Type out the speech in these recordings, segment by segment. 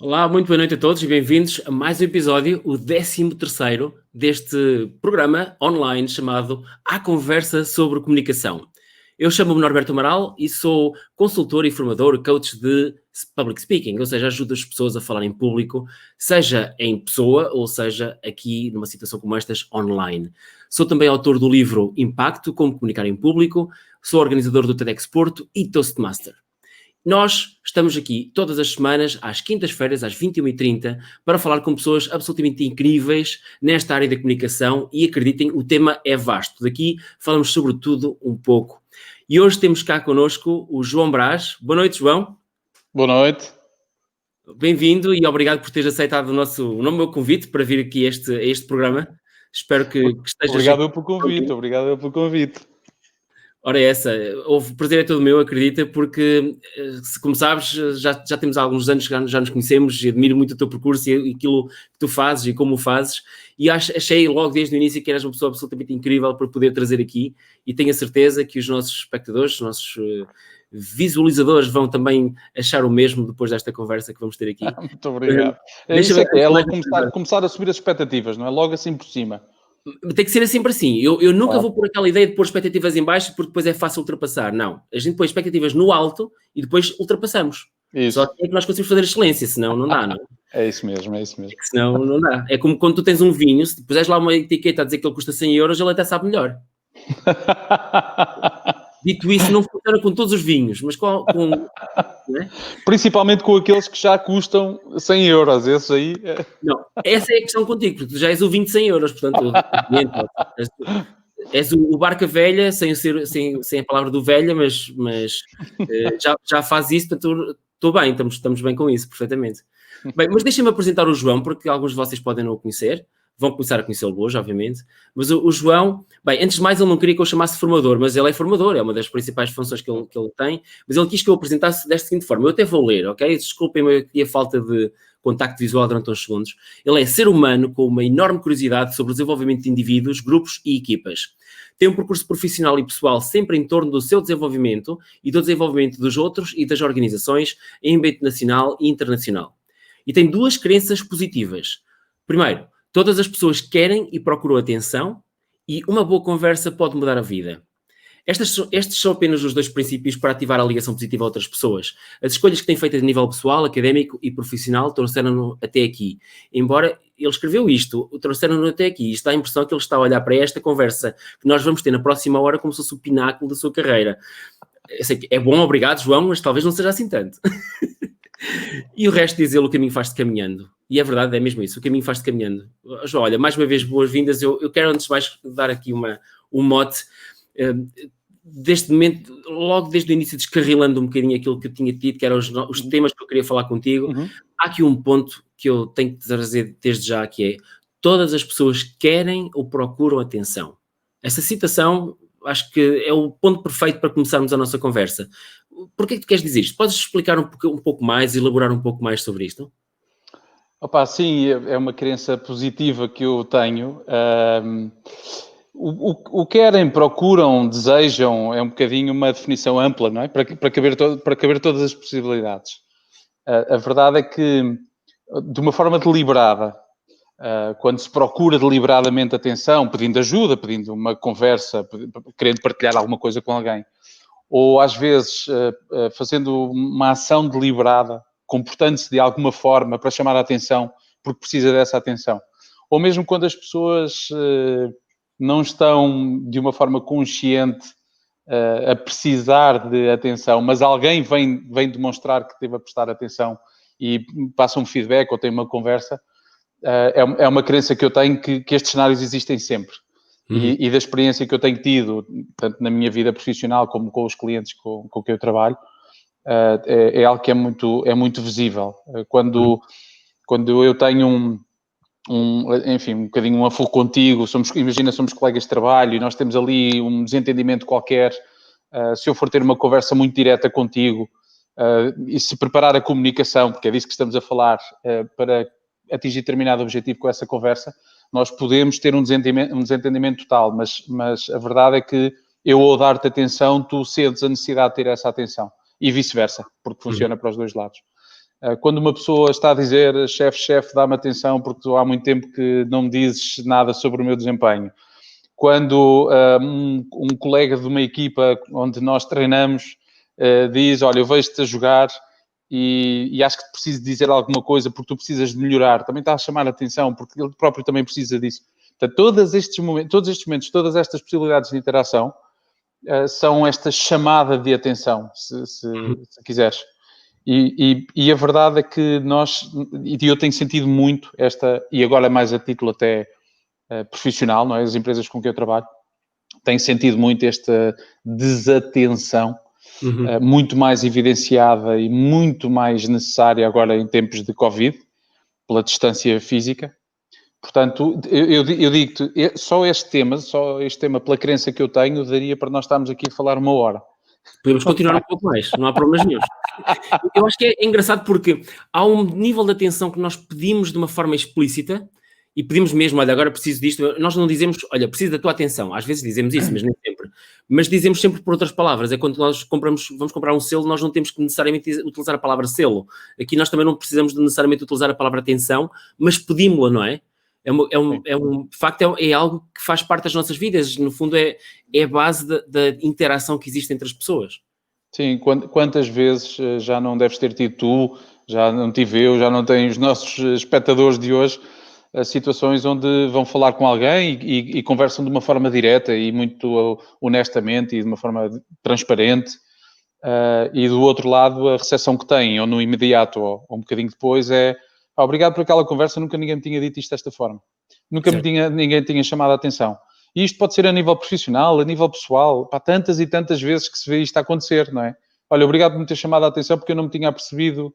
Olá, muito boa noite a todos e bem-vindos a mais um episódio, o 13º deste programa online chamado A Conversa sobre Comunicação. Eu chamo-me Norberto Amaral e sou consultor e formador, coach de public speaking, ou seja, ajudo as pessoas a falar em público, seja em pessoa ou seja aqui numa situação como estas online. Sou também autor do livro Impacto, Como Comunicar em Público, sou organizador do TEDx Porto e Toastmaster. Nós estamos aqui todas as semanas, às quintas-feiras, às 21h30, para falar com pessoas absolutamente incríveis nesta área da comunicação e acreditem, o tema é vasto. Daqui falamos sobre tudo um pouco. E hoje temos cá connosco o João Brás. Boa noite, João. Boa noite. Bem-vindo e obrigado por teres aceitado o meu convite para vir aqui a este programa. Espero que estejas... Obrigado pelo convite. Ora, o prazer é todo meu, acredita, porque, como sabes, já temos alguns anos que já nos conhecemos e admiro muito o teu percurso e aquilo que tu fazes e como o fazes, e achei logo desde o início que eras uma pessoa absolutamente incrível para poder trazer aqui, e tenho a certeza que os nossos espectadores, os nossos visualizadores vão também achar o mesmo depois desta conversa que vamos ter aqui. Muito obrigado. É logo começar a subir as expectativas, não é? Logo assim por cima. Tem que ser sempre assim. Eu nunca vou por aquela ideia de pôr expectativas em baixo porque depois é fácil ultrapassar. Não. A gente põe expectativas no alto e depois ultrapassamos. Isso. Só que é que nós conseguimos fazer a excelência, senão não dá, não é? É isso mesmo. Senão não dá. É como quando tu tens um vinho, se puseres lá uma etiqueta a dizer que ele custa 100 euros, ele até sabe melhor. Dito isso, não funciona com todos os vinhos, mas com não é? Principalmente com aqueles que já custam 100 euros, esses aí... Não, essa é a questão contigo, porque tu já és o vinho de 100 euros, portanto, és o barca velha, sem a palavra do velha, mas já faz isso, portanto, estou bem, estamos bem com isso, perfeitamente. Bem, mas deixem-me apresentar o João, porque alguns de vocês podem não o conhecer, vão começar a conhecê-lo hoje, obviamente, mas o João, bem, antes de mais ele não queria que eu chamasse formador, mas ele é formador, é uma das principais funções que ele tem, mas ele quis que eu apresentasse desta seguinte forma, eu até vou ler, ok? Desculpem-me aqui a falta de contacto visual durante uns segundos. Ele é ser humano com uma enorme curiosidade sobre o desenvolvimento de indivíduos, grupos e equipas. Tem um percurso profissional e pessoal sempre em torno do seu desenvolvimento e do desenvolvimento dos outros e das organizações em âmbito nacional e internacional. E tem duas crenças positivas. Primeiro, todas as pessoas querem e procuram atenção e uma boa conversa pode mudar a vida. Estes são apenas os dois princípios para ativar a ligação positiva a outras pessoas. As escolhas que tem feito a nível pessoal, académico e profissional trouxeram-no até aqui. Embora ele escreveu isto, trouxeram-no até aqui. Isto dá a impressão que ele está a olhar para esta conversa que nós vamos ter na próxima hora como se fosse o pináculo da sua carreira. Eu sei que é bom, obrigado, João, mas talvez não seja assim tanto. E o resto diz ele, o caminho faz-se caminhando. E é verdade, é mesmo isso, o caminho faz-se caminhando. João, olha, mais uma vez, boas-vindas. Eu quero, antes de mais, dar aqui um mote. Deste momento, logo desde o início, descarrilando um bocadinho aquilo que eu tinha dito, que eram os temas que eu queria falar contigo, há aqui um ponto que eu tenho que trazer desde já, que é: todas as pessoas querem ou procuram atenção. Essa citação, acho que é o ponto perfeito para começarmos a nossa conversa. Porquê que tu queres dizer isto? Podes explicar um pouco mais, elaborar um pouco mais sobre isto? Opa, sim, é uma crença positiva que eu tenho. O querem, procuram, desejam, é um bocadinho uma definição ampla, não é? Para caber todas as possibilidades. A verdade é que, de uma forma deliberada, quando se procura deliberadamente atenção, pedindo ajuda, pedindo uma conversa, querendo partilhar alguma coisa com alguém, ou às vezes fazendo uma ação deliberada, comportando-se de alguma forma para chamar a atenção, porque precisa dessa atenção. Ou mesmo quando as pessoas não estão de uma forma consciente a precisar de atenção, mas alguém vem demonstrar que teve a prestar atenção e passa um feedback ou tem uma conversa, é uma crença que eu tenho que estes cenários existem sempre. E da experiência que eu tenho tido, tanto na minha vida profissional como com os clientes com quem eu trabalho, é algo que é muito visível. Quando eu tenho enfim, um bocadinho um afogo contigo, imagina, somos colegas de trabalho e nós temos ali um desentendimento qualquer, se eu for ter uma conversa muito direta contigo, e se preparar a comunicação, porque é disso que estamos a falar, para atingir determinado objetivo com essa conversa, nós podemos ter um desentendimento total, mas a verdade é que eu, ao dar-te atenção, tu cedes a necessidade de ter essa atenção, e vice-versa, porque funciona para os dois lados. Quando uma pessoa está a dizer, chefe, dá-me atenção porque tu há muito tempo que não me dizes nada sobre o meu desempenho. Quando um colega de uma equipa onde nós treinamos diz, olha, eu vejo-te a jogar e acho que te preciso dizer alguma coisa porque tu precisas de melhorar. Também está a chamar a atenção porque ele próprio também precisa disso. Portanto, todos estes momentos, todas estas possibilidades de interação são esta chamada de atenção, se quiseres. E a verdade é que eu tenho sentido muito e agora mais a título até profissional, não é? As empresas com que eu trabalho, têm sentido muito esta desatenção, muito mais evidenciada e muito mais necessária agora em tempos de Covid, pela distância física. Portanto, eu digo-te, só este tema, pela crença que eu tenho, daria para nós estarmos aqui a falar 1 hora. Podemos continuar um pouco mais, não há problemas nenhum. Eu acho que é engraçado porque há um nível de atenção que nós pedimos de uma forma explícita e pedimos mesmo, olha, agora preciso disto. Nós não dizemos, olha, preciso da tua atenção. Às vezes dizemos isso, mas nem sempre. Mas dizemos sempre por outras palavras. É quando nós vamos comprar um selo, nós não temos que necessariamente utilizar a palavra selo. Aqui nós também não precisamos de necessariamente utilizar a palavra atenção, mas pedimos-la, não é? De facto, é algo que faz parte das nossas vidas. No fundo, é a base da interação que existe entre as pessoas. Sim, quantas vezes já não deves ter tido tu, já não tive eu, já não tem os nossos espectadores de hoje, situações onde vão falar com alguém e conversam de uma forma direta e muito honestamente e de uma forma transparente, e do outro lado a recepção que têm, ou no imediato ou um bocadinho depois, é obrigado por aquela conversa, nunca ninguém me tinha dito isto desta forma. Nunca ninguém tinha chamado a atenção. E isto pode ser a nível profissional, a nível pessoal. Há tantas e tantas vezes que se vê isto acontecer, não é? Olha, obrigado por me ter chamado a atenção porque eu não me tinha apercebido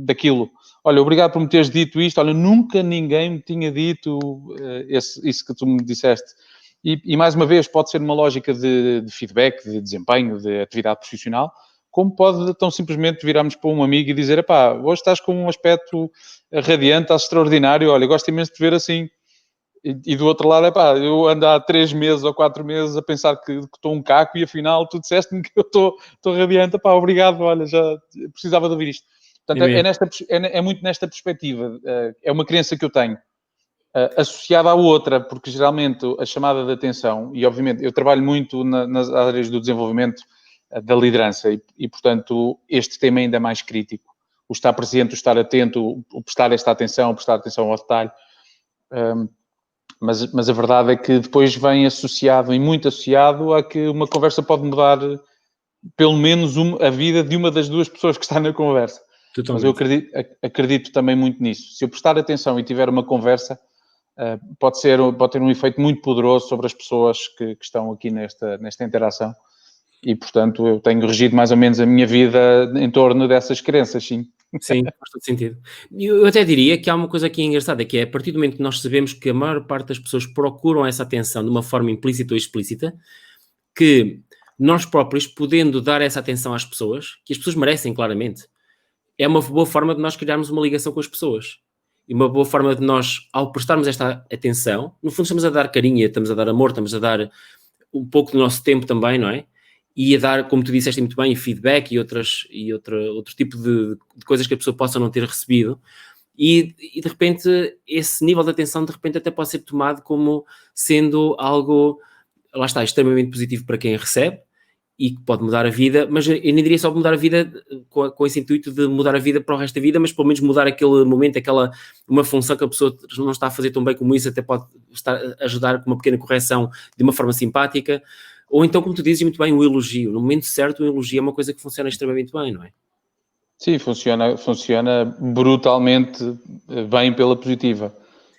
daquilo. Olha, obrigado por me teres dito isto. Olha, nunca ninguém me tinha dito isso que tu me disseste. E mais uma vez, pode ser uma lógica de feedback, de desempenho, de atividade profissional, como pode tão simplesmente virarmos para um amigo e dizer, epá, hoje estás com um aspecto radiante, estás extraordinário, olha, gosto imenso de te ver assim. E do outro lado, eu ando há 3 meses ou 4 meses a pensar que estou um caco e afinal tu disseste-me que eu estou radiante. Obrigado, olha, já precisava de ouvir isto. Portanto, é muito nesta perspectiva. É uma crença que eu tenho associada à outra, porque geralmente a chamada de atenção, e obviamente eu trabalho muito nas áreas do desenvolvimento da liderança e, portanto, este tema é ainda mais crítico. O estar presente, o estar atento, o prestar esta atenção, o prestar atenção ao detalhe. Mas a verdade é que depois vem associado, e muito associado, a que uma conversa pode mudar pelo menos a vida de uma das duas pessoas que está na conversa. Totalmente. Mas eu acredito também muito nisso. Se eu prestar atenção e tiver uma conversa, pode ter um efeito muito poderoso sobre as pessoas que estão aqui nesta interação. E, portanto, eu tenho regido mais ou menos a minha vida em torno dessas crenças, sim. Sim, faz todo sentido. Eu até diria que há uma coisa aqui engraçada, que é a partir do momento que nós sabemos que a maior parte das pessoas procuram essa atenção de uma forma implícita ou explícita, que nós próprios, podendo dar essa atenção às pessoas, que as pessoas merecem claramente, é uma boa forma de nós criarmos uma ligação com as pessoas. E uma boa forma de nós, ao prestarmos esta atenção, no fundo estamos a dar carinho, estamos a dar amor, estamos a dar um pouco do nosso tempo também, não é? E a dar, como tu disseste muito bem, feedback e outro tipo de coisas que a pessoa possa não ter recebido. E de repente, esse nível de atenção, de repente, até pode ser tomado como sendo algo, lá está, extremamente positivo para quem recebe e que pode mudar a vida, mas eu nem diria só mudar a vida com esse intuito de mudar a vida para o resto da vida, mas pelo menos mudar aquele momento, uma função que a pessoa não está a fazer tão bem como isso, até pode estar a ajudar com uma pequena correção de uma forma simpática. Ou então, como tu dizes muito bem, o elogio. No momento certo, o elogio é uma coisa que funciona extremamente bem, não é? Sim, funciona brutalmente bem pela positiva.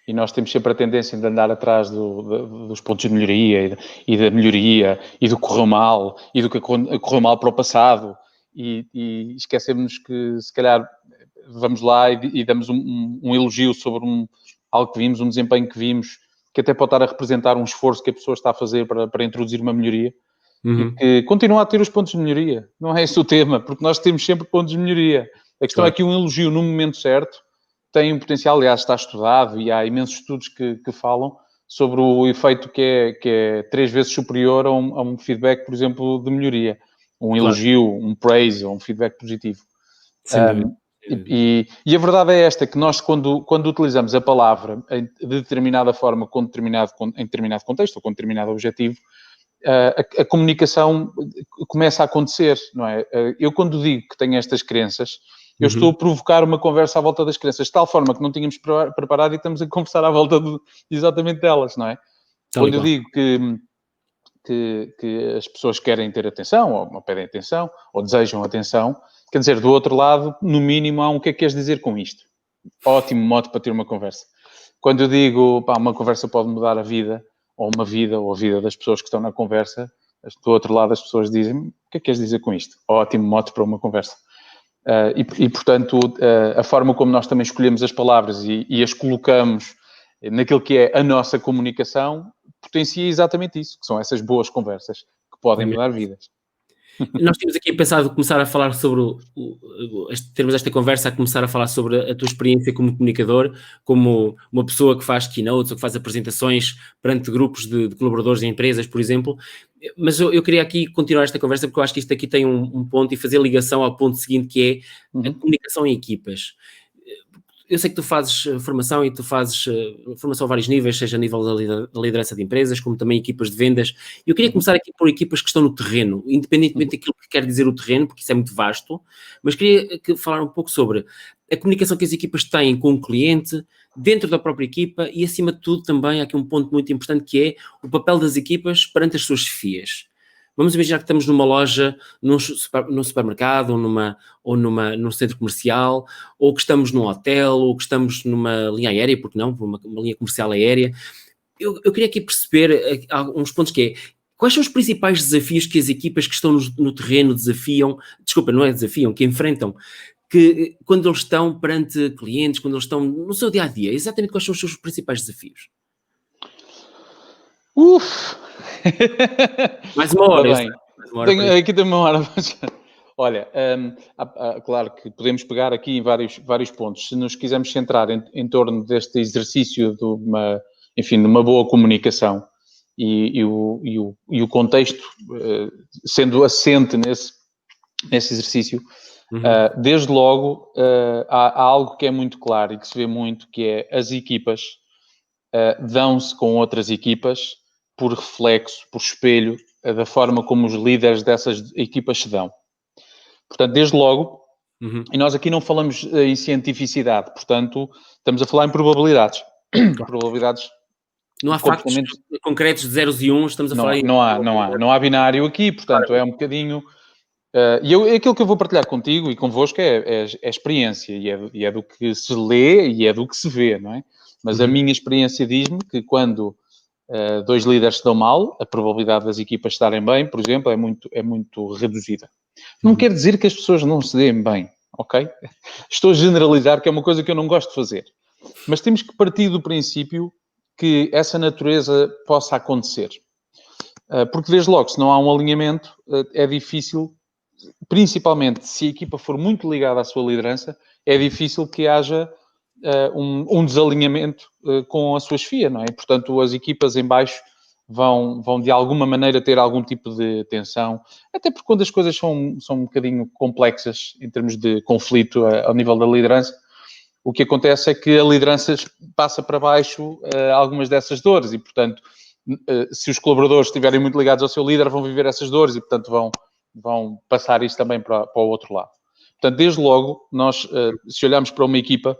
E nós temos sempre a tendência de andar atrás dos pontos de melhoria e da melhoria e do que correu mal e do que correu mal para o passado. E esquecemos que, se calhar, vamos lá e damos um elogio sobre algo que vimos, um desempenho que vimos, que até pode estar a representar um esforço que a pessoa está a fazer para introduzir uma melhoria. E que continua a ter os pontos de melhoria. Não é esse o tema, porque nós temos sempre pontos de melhoria. A questão é que um elogio no momento certo tem um potencial, aliás, está estudado e há imensos estudos que falam sobre o efeito que é 3 vezes superior a um feedback, por exemplo, de melhoria. Um elogio, um praise ou um feedback positivo. E a verdade é esta, que nós quando utilizamos a palavra de determinada forma, em determinado contexto ou com determinado objetivo, a comunicação começa a acontecer, não é? Eu quando digo que tenho estas crenças, eu estou a provocar uma conversa à volta das crenças, de tal forma que não tínhamos preparado e estamos a conversar à volta exatamente delas, não é? Quando eu digo que as pessoas querem ter atenção, ou pedem atenção, ou desejam atenção, quer dizer, do outro lado, no mínimo, há um que é que queres dizer com isto? Ótimo modo para ter uma conversa. Quando eu digo, uma conversa pode mudar a vida, ou a vida das pessoas que estão na conversa, do outro lado as pessoas dizem, o que é que queres dizer com isto? Ótimo modo para uma conversa. Portanto, a forma como nós também escolhemos as palavras e as colocamos naquilo que é a nossa comunicação, potencia exatamente isso, que são essas boas conversas que podem mudar vidas. Nós tínhamos aqui pensado começar a falar sobre termos esta conversa, a começar a falar sobre a tua experiência como comunicador, como uma pessoa que faz keynotes ou que faz apresentações perante grupos de colaboradores em empresas, por exemplo. Mas eu queria aqui continuar esta conversa porque eu acho que isto aqui tem um ponto e fazer ligação ao ponto seguinte, que é a comunicação em equipas. Eu sei que tu fazes formação e tu fazes formação a vários níveis, seja a nível da liderança de empresas, como também equipas de vendas. Eu queria começar aqui por equipas que estão no terreno, independentemente daquilo que quer dizer o terreno, porque isso é muito vasto, mas queria falar um pouco sobre a comunicação que as equipas têm com o cliente, dentro da própria equipa e, acima de tudo, também há aqui um ponto muito importante que é o papel das equipas perante as suas chefias. Vamos imaginar que estamos numa loja, num supermercado, ou num centro comercial, ou que estamos num hotel, ou que estamos numa linha aérea, porque não, uma linha comercial aérea. Eu queria aqui perceber uns pontos que é, quais são os principais desafios que as equipas que estão no terreno que enfrentam, que quando eles estão perante clientes, quando eles estão no seu dia-a-dia, exatamente quais são os seus principais desafios? Mais uma hora. Bem, aqui tem uma hora. Olha, claro que podemos pegar aqui em vários pontos. Se nos quisermos centrar em torno deste exercício de uma boa comunicação e o contexto sendo assente nesse exercício, desde logo há algo que é muito claro e que se vê muito, que é as equipas dão-se com outras equipas por reflexo, por espelho, da forma como os líderes dessas equipas se dão. Portanto, desde logo, e nós aqui não falamos em cientificidade, portanto, estamos a falar em probabilidades. Claro. Probabilidades. Não há factos concretos de zeros e uns, estamos a falar em... Não há binário aqui, portanto, é um bocadinho... aquilo que eu vou partilhar contigo e convosco é experiência, e é do que se lê e é do que se vê, não é? Mas a minha experiência diz-me que quando dois líderes se dão mal, a probabilidade das equipas estarem bem, por exemplo, é muito reduzida. Não quer dizer que as pessoas não se deem bem, ok? Estou a generalizar, que é uma coisa que eu não gosto de fazer. Mas temos que partir do princípio que essa natureza possa acontecer. Porque, desde logo, se não há um alinhamento, é difícil, principalmente se a equipa for muito ligada à sua liderança, é difícil que haja um desalinhamento com a sua chefia, não é? Portanto, as equipas em baixo vão de alguma maneira ter algum tipo de tensão, até porque quando as coisas são um bocadinho complexas em termos de conflito ao nível da liderança, o que acontece é que a liderança passa para baixo algumas dessas dores e, portanto, se os colaboradores estiverem muito ligados ao seu líder, vão viver essas dores e, portanto, vão passar isso também para o outro lado. Portanto, desde logo, nós, se olharmos para uma equipa,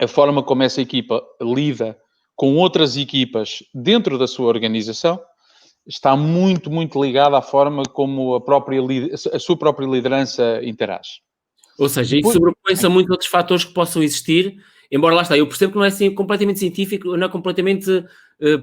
a forma como essa equipa lida com outras equipas dentro da sua organização está muito, muito ligada à forma como a sua própria liderança interage. Ou seja, isso sobrepõe-se a muitos outros fatores que possam existir, embora lá está, eu percebo que não é assim completamente científico, não é completamente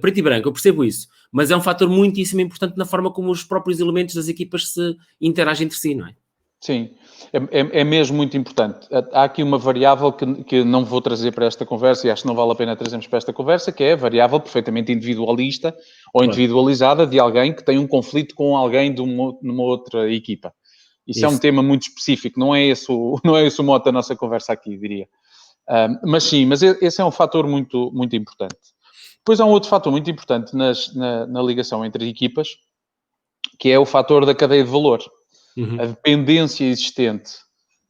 preto e branco, eu percebo isso, mas é um fator muitíssimo importante na forma como os próprios elementos das equipas se interagem entre si, não é? Sim, é mesmo muito importante. Há aqui uma variável que não vou trazer para esta conversa e acho que não vale a pena trazermos para esta conversa, que é a variável perfeitamente individualista ou individualizada de alguém que tem um conflito com alguém numa outra equipa. Isso é um tema muito específico, não é esse o mote da nossa conversa aqui, diria. Mas sim, esse é um fator muito, muito importante. Depois há um outro fator muito importante na ligação entre equipas, que é o fator da cadeia de valor. A dependência existente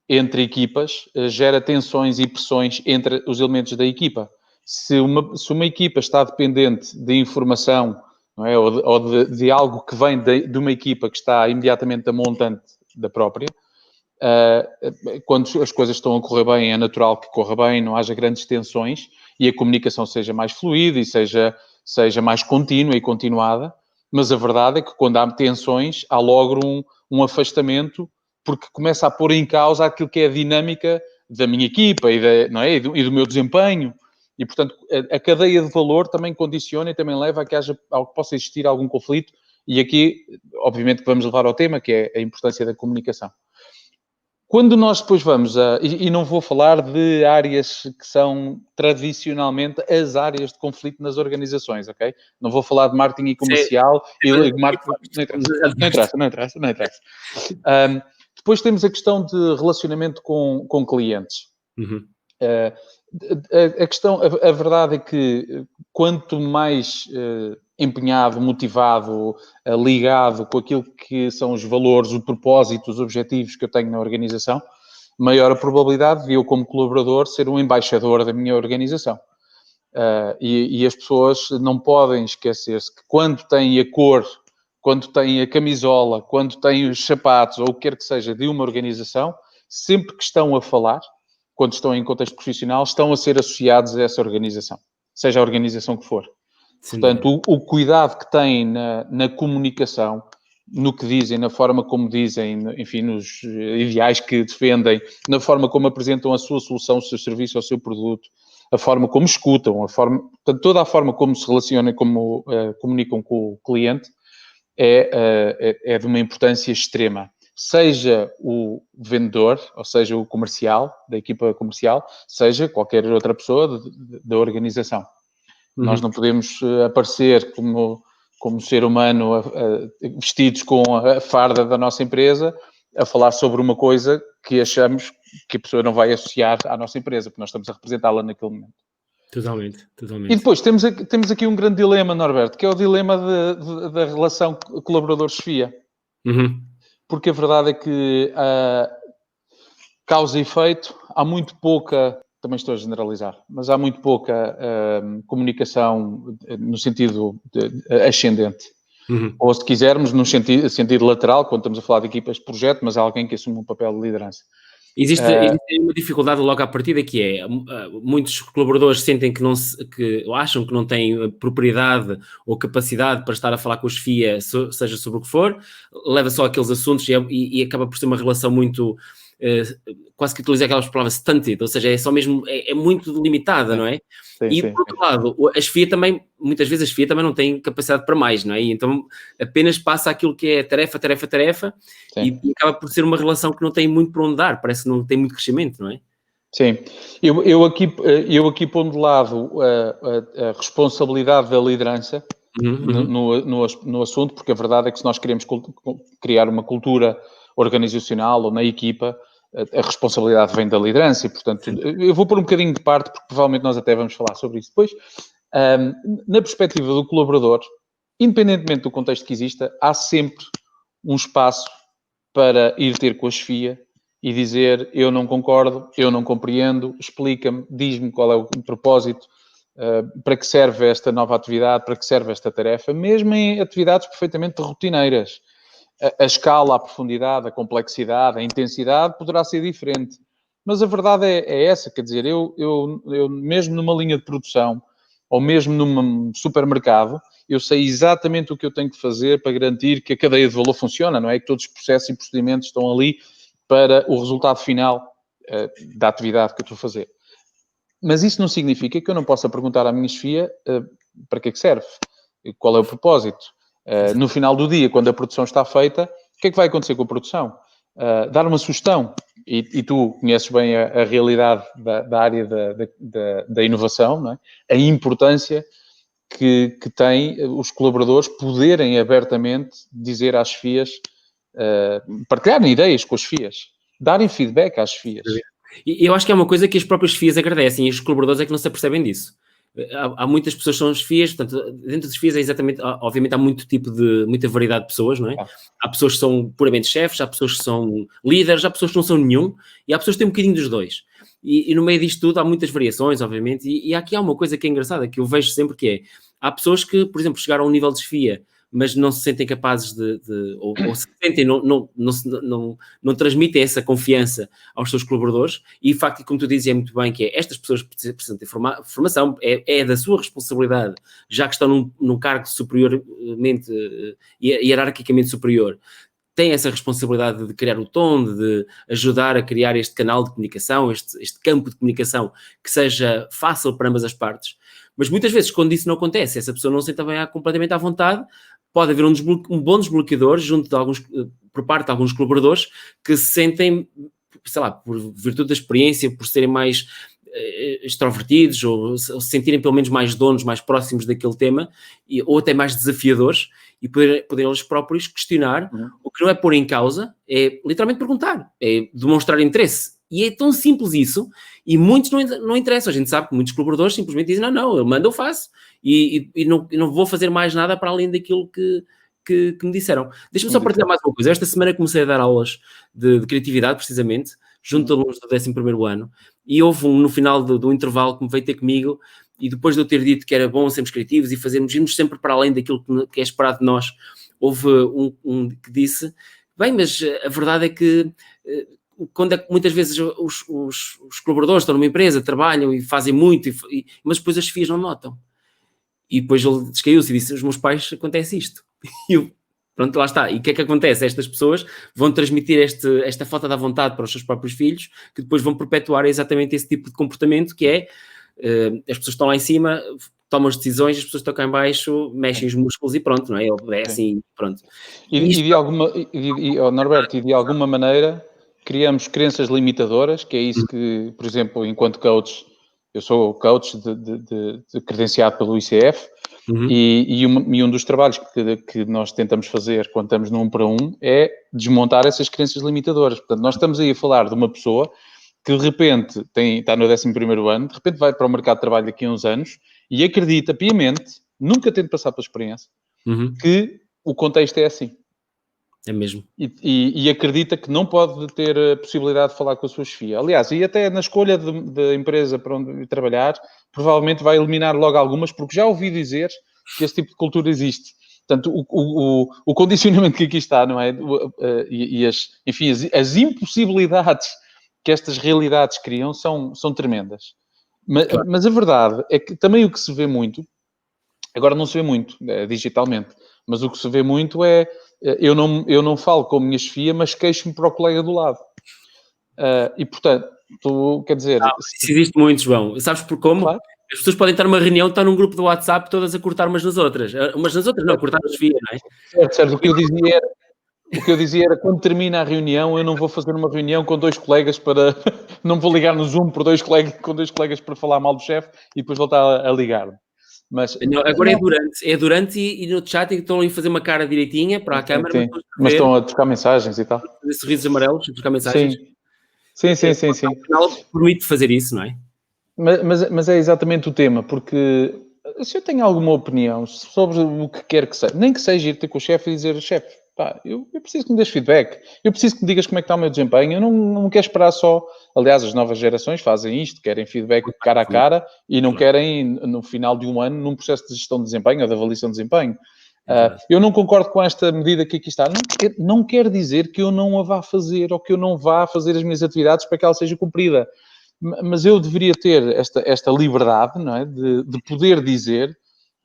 entre equipas gera tensões e pressões entre os elementos da equipa. Se uma equipa está dependente de informação, não é? ou de algo que vem de uma equipa que está imediatamente da montante da própria, quando as coisas estão a correr bem, é natural que corra bem, não haja grandes tensões e a comunicação seja mais fluida e seja mais contínua e continuada. Mas a verdade é que quando há tensões, há logo um afastamento, porque começa a pôr em causa aquilo que é a dinâmica da minha equipa não é? e do meu desempenho. E, portanto, a cadeia de valor também condiciona e também leva a que possa existir algum conflito. E aqui, obviamente, que vamos levar ao tema, que é a importância da comunicação. Quando nós depois vamos e não vou falar de áreas que são tradicionalmente as áreas de conflito nas organizações, ok? Não vou falar de marketing e comercial não interessa. Depois temos a questão de relacionamento com clientes. Uhum. A verdade é que quanto mais empenhado, motivado, ligado com aquilo que são os valores, o propósito, os objetivos que eu tenho na organização, maior a probabilidade de eu, como colaborador, ser um embaixador da minha organização. E as pessoas não podem esquecer-se que quando têm a cor, quando têm a camisola, quando têm os sapatos, ou o que quer que seja, de uma organização, sempre que estão a falar, quando estão em contexto profissional, estão a ser associados a essa organização, seja a organização que for. Sim. Portanto, o cuidado que têm na comunicação, no que dizem, na forma como dizem, enfim, nos ideais que defendem, na forma como apresentam a sua solução, o seu serviço, o seu produto, a forma como escutam, portanto, toda a forma como se relacionam, como comunicam com o cliente, é de uma importância extrema. Seja o vendedor, ou seja o comercial, da equipa comercial, seja qualquer outra pessoa da organização. Uhum. Nós não podemos aparecer como ser humano vestidos com a farda da nossa empresa a falar sobre uma coisa que achamos que a pessoa não vai associar à nossa empresa, porque nós estamos a representá-la naquele momento. Totalmente. E depois temos aqui um grande dilema, Norberto, que é o dilema da relação colaborador-chefia. Uhum. Porque a verdade é que causa e efeito, há muito pouca, também estou a generalizar, mas há muito pouca comunicação no sentido ascendente. Uhum. Ou, se quisermos, no sentido lateral, quando estamos a falar de equipas de projeto, mas há alguém que assume um papel de liderança. Existe uma dificuldade logo à partida, que é muitos colaboradores sentem que acham que não têm propriedade ou capacidade para estar a falar com os FIA, seja sobre o que for, leva só aqueles assuntos e acaba por ser uma relação muito, quase que utiliza aquelas palavras stunted, ou seja, é só mesmo, é muito limitada, não é? Sim. Por outro lado, as FIA também, muitas vezes as FIA também não têm capacidade para mais, não é? E então apenas passa aquilo que é tarefa, e acaba por ser uma relação que não tem muito para onde dar, parece que não tem muito crescimento, não é? Sim. Eu aqui pondo de lado a responsabilidade da liderança no assunto, porque a verdade é que se nós queremos criar uma cultura organizacional ou na equipa, a responsabilidade vem da liderança e, portanto, eu vou pôr um bocadinho de parte, porque provavelmente nós até vamos falar sobre isso depois. Na perspectiva do colaborador, independentemente do contexto que exista, há sempre um espaço para ir ter com a chefia e dizer: eu não concordo, eu não compreendo, explica-me, diz-me qual é o propósito, para que serve esta nova atividade, para que serve esta tarefa, mesmo em atividades perfeitamente rotineiras. A escala, a profundidade, a complexidade, a intensidade poderá ser diferente. Mas a verdade é essa, quer dizer, eu mesmo numa linha de produção ou mesmo num supermercado, eu sei exatamente o que eu tenho que fazer para garantir que a cadeia de valor funciona, não é? Que todos os processos e procedimentos estão ali para o resultado final da atividade que eu estou a fazer. Mas isso não significa que eu não possa perguntar à minha chefia para que é que serve, qual é o propósito. No final do dia, quando a produção está feita, o que é que vai acontecer com a produção? Dar uma sugestão. E tu conheces bem a realidade da área da inovação, não é? A importância que tem os colaboradores poderem abertamente dizer às FIAs, partilharem ideias com as FIAs, darem feedback às FIAs. E eu acho que é uma coisa que as próprias FIAs agradecem e os colaboradores é que não se apercebem disso. há muitas pessoas que são chefias, portanto, dentro das chefias é exatamente, obviamente há muita variedade de pessoas, não é? Há pessoas que são puramente chefes, há pessoas que são líderes, há pessoas que não são nenhum, e há pessoas que têm um bocadinho dos dois. E no meio disto tudo há muitas variações, obviamente, e aqui há uma coisa que é engraçada, que eu vejo sempre que é, há pessoas que, por exemplo, chegaram a um nível de chefia, mas não se sentem capazes ou se sentem, não transmitem essa confiança aos seus colaboradores, e o facto, como tu dizes, é muito bem, que é, estas pessoas precisam ter formação, é da sua responsabilidade, já que estão num cargo superiormente, hierarquicamente superior, têm essa responsabilidade de criar o tom, de ajudar a criar este canal de comunicação, este campo de comunicação que seja fácil para ambas as partes. Mas muitas vezes, quando isso não acontece, essa pessoa não se sente bem completamente à vontade, pode haver um bom desbloqueador junto por parte de alguns colaboradores que se sentem, sei lá, por virtude da experiência, por serem mais extrovertidos ou se sentirem pelo menos mais donos, mais próximos daquele tema, ou até mais desafiadores, e poder eles próprios questionar, o que não é pôr em causa, é literalmente perguntar, é demonstrar interesse. E é tão simples isso, e muitos não interessam. A gente sabe que muitos colaboradores simplesmente dizem, não, eu mando, eu faço, e não vou fazer mais nada para além daquilo que me disseram. Deixa-me só partilhar mais uma coisa. Esta semana comecei a dar aulas de criatividade, precisamente, junto a alunos do 11º ano, e houve no final do intervalo que me veio ter comigo, e depois de eu ter dito que era bom sermos criativos e irmos sempre para além daquilo que é esperado de nós, houve um que disse, bem, mas a verdade é que muitas vezes os colaboradores estão numa empresa, trabalham e fazem muito, mas depois as chefias não notam. E depois ele descaiu-se e disse, os meus pais acontece isto. E eu, pronto, lá está. E o que é que acontece? Estas pessoas vão transmitir esta falta de vontade para os seus próprios filhos, que depois vão perpetuar exatamente esse tipo de comportamento, que é, as pessoas estão lá em cima, tomam as decisões, as pessoas estão cá em baixo, mexem os músculos e pronto, não é? É assim, pronto. Norberto, de alguma maneira criamos crenças limitadoras, que é isso que, por exemplo, enquanto coach, eu sou coach de credenciado pelo ICF, e um dos trabalhos que nós tentamos fazer quando estamos no 1 para 1 é desmontar essas crenças limitadoras. Portanto, nós estamos aí a falar de uma pessoa que de repente está no 11º ano, de repente vai para o mercado de trabalho daqui a uns anos e acredita piamente, nunca tendo passado pela experiência, que o contexto é assim. É mesmo. E acredita que não pode ter a possibilidade de falar com a sua chefia. Aliás, e até na escolha da empresa para onde trabalhar, provavelmente vai eliminar logo algumas, porque já ouvi dizer que esse tipo de cultura existe. Portanto, o condicionamento que aqui está, não é? As impossibilidades que estas realidades criam são tremendas. Mas a verdade é que também o que se vê muito, agora não se vê muito digitalmente, mas o que se vê muito é eu não falo com a minha chefia, mas queixo-me para o colega do lado. E, portanto, quer dizer... Isso existe muito, João. Sabes por como? Claro. As pessoas podem estar numa reunião, estar num grupo do WhatsApp, todas a cortar umas nas outras. Umas nas outras, não, cortar a chefia, não é? Certo. O que eu dizia era, quando termina a reunião, eu não vou fazer uma reunião com 2 colegas para... Não vou ligar no Zoom com 2 colegas para falar mal do chefe e depois voltar a ligar-me. Mas, não, agora é durante e no chat estão a fazer uma cara direitinha para a câmara, mas estão a trocar mensagens e tal. Sorrisos amarelos, a trocar mensagens. Sim. No final permite fazer isso, não é? Mas é exatamente o tema, porque se eu tenho alguma opinião sobre o que quer que seja, nem que seja ir ter com o chefe e dizer, chefe, pá, eu preciso que me des feedback, eu preciso que me digas como é que está o meu desempenho, eu não quero esperar só. Aliás, as novas gerações fazem isto, querem feedback cara a cara e não querem, no final de um ano, num processo de gestão de desempenho ou de avaliação de desempenho. Eu não concordo com esta medida que aqui está. Não quer dizer que eu não a vá fazer ou que eu não vá fazer as minhas atividades para que ela seja cumprida. Mas eu deveria ter esta liberdade, não é? De poder dizer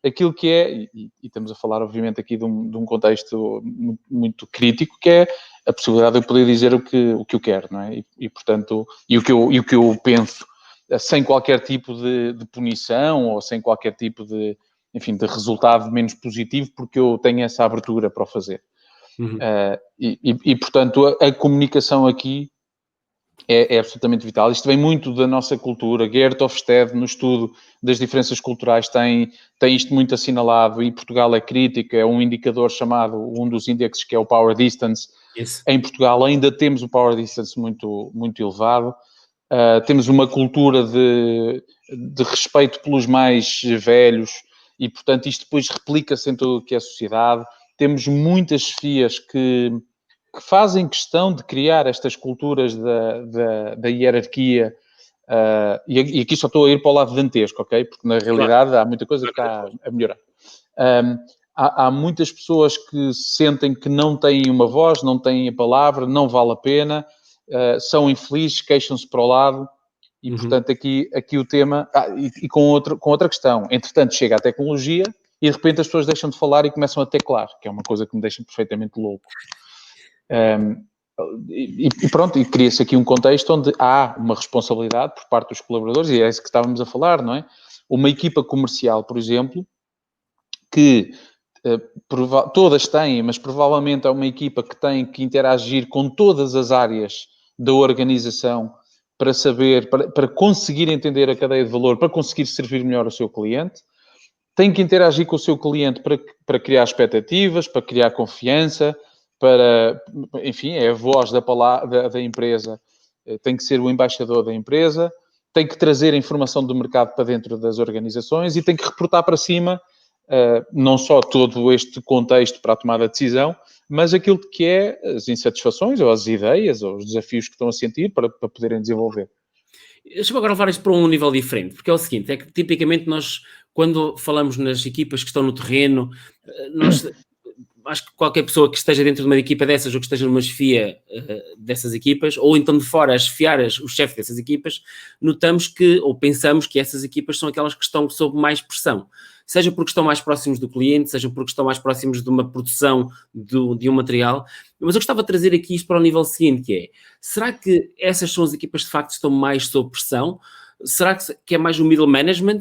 aquilo que é, e estamos a falar, obviamente, aqui de um contexto muito crítico, que é a possibilidade de eu poder dizer o que eu quero, não é? Portanto, o que eu penso, sem qualquer tipo de punição ou sem qualquer tipo de resultado menos positivo, porque eu tenho essa abertura para o fazer. Portanto, a comunicação aqui é absolutamente vital. Isto vem muito da nossa cultura. Geert Hofstede, no estudo das diferenças culturais, tem isto muito assinalado, e Portugal é crítico, é um indicador chamado, um dos índices, que é o Power Distance. Em Portugal ainda temos o Power Distance muito, muito elevado. temos uma cultura de respeito pelos mais velhos e, portanto, isto depois replica-se em todo o que é a sociedade. Temos muitas chefias que fazem questão de criar estas culturas da hierarquia, e aqui só estou a ir para o lado dantesco, ok? Porque na realidade há muita coisa que está a melhorar. Há muitas pessoas que sentem que não têm uma voz, não têm a palavra, não vale a pena, são infelizes, queixam-se para o lado, e portanto aqui o tema... e com outra questão, entretanto chega a tecnologia e de repente as pessoas deixam de falar e começam a teclar, que é uma coisa que me deixa perfeitamente louco. E pronto, e cria-se aqui um contexto onde há uma responsabilidade por parte dos colaboradores, e é isso que estávamos a falar, não é? Uma equipa comercial, por exemplo, que todas têm, mas provavelmente é uma equipa que tem que interagir com todas as áreas da organização para saber, para conseguir entender a cadeia de valor, para conseguir servir melhor o seu cliente. Tem que interagir com o seu cliente para criar expectativas, para criar confiança, enfim, é a voz da empresa, tem que ser o embaixador da empresa, tem que trazer a informação do mercado para dentro das organizações e tem que reportar para cima não só todo este contexto para a tomada de decisão, mas aquilo que é as insatisfações, ou as ideias, ou os desafios que estão a sentir para poderem desenvolver. Deixa-me agora levar isto para um nível diferente, porque é o seguinte, é que tipicamente nós, quando falamos nas equipas que estão no terreno, nós... acho que qualquer pessoa que esteja dentro de uma equipa dessas ou que esteja numa chefia dessas equipas, ou então de fora a chefiar o chefe dessas equipas, notamos que, ou pensamos que essas equipas são aquelas que estão sob mais pressão. Seja porque estão mais próximos do cliente, seja porque estão mais próximos de uma produção de um material. Mas eu gostava de trazer aqui isto para o nível seguinte, que é, será que essas são as equipas que de facto estão mais sob pressão? Será que é mais o middle management?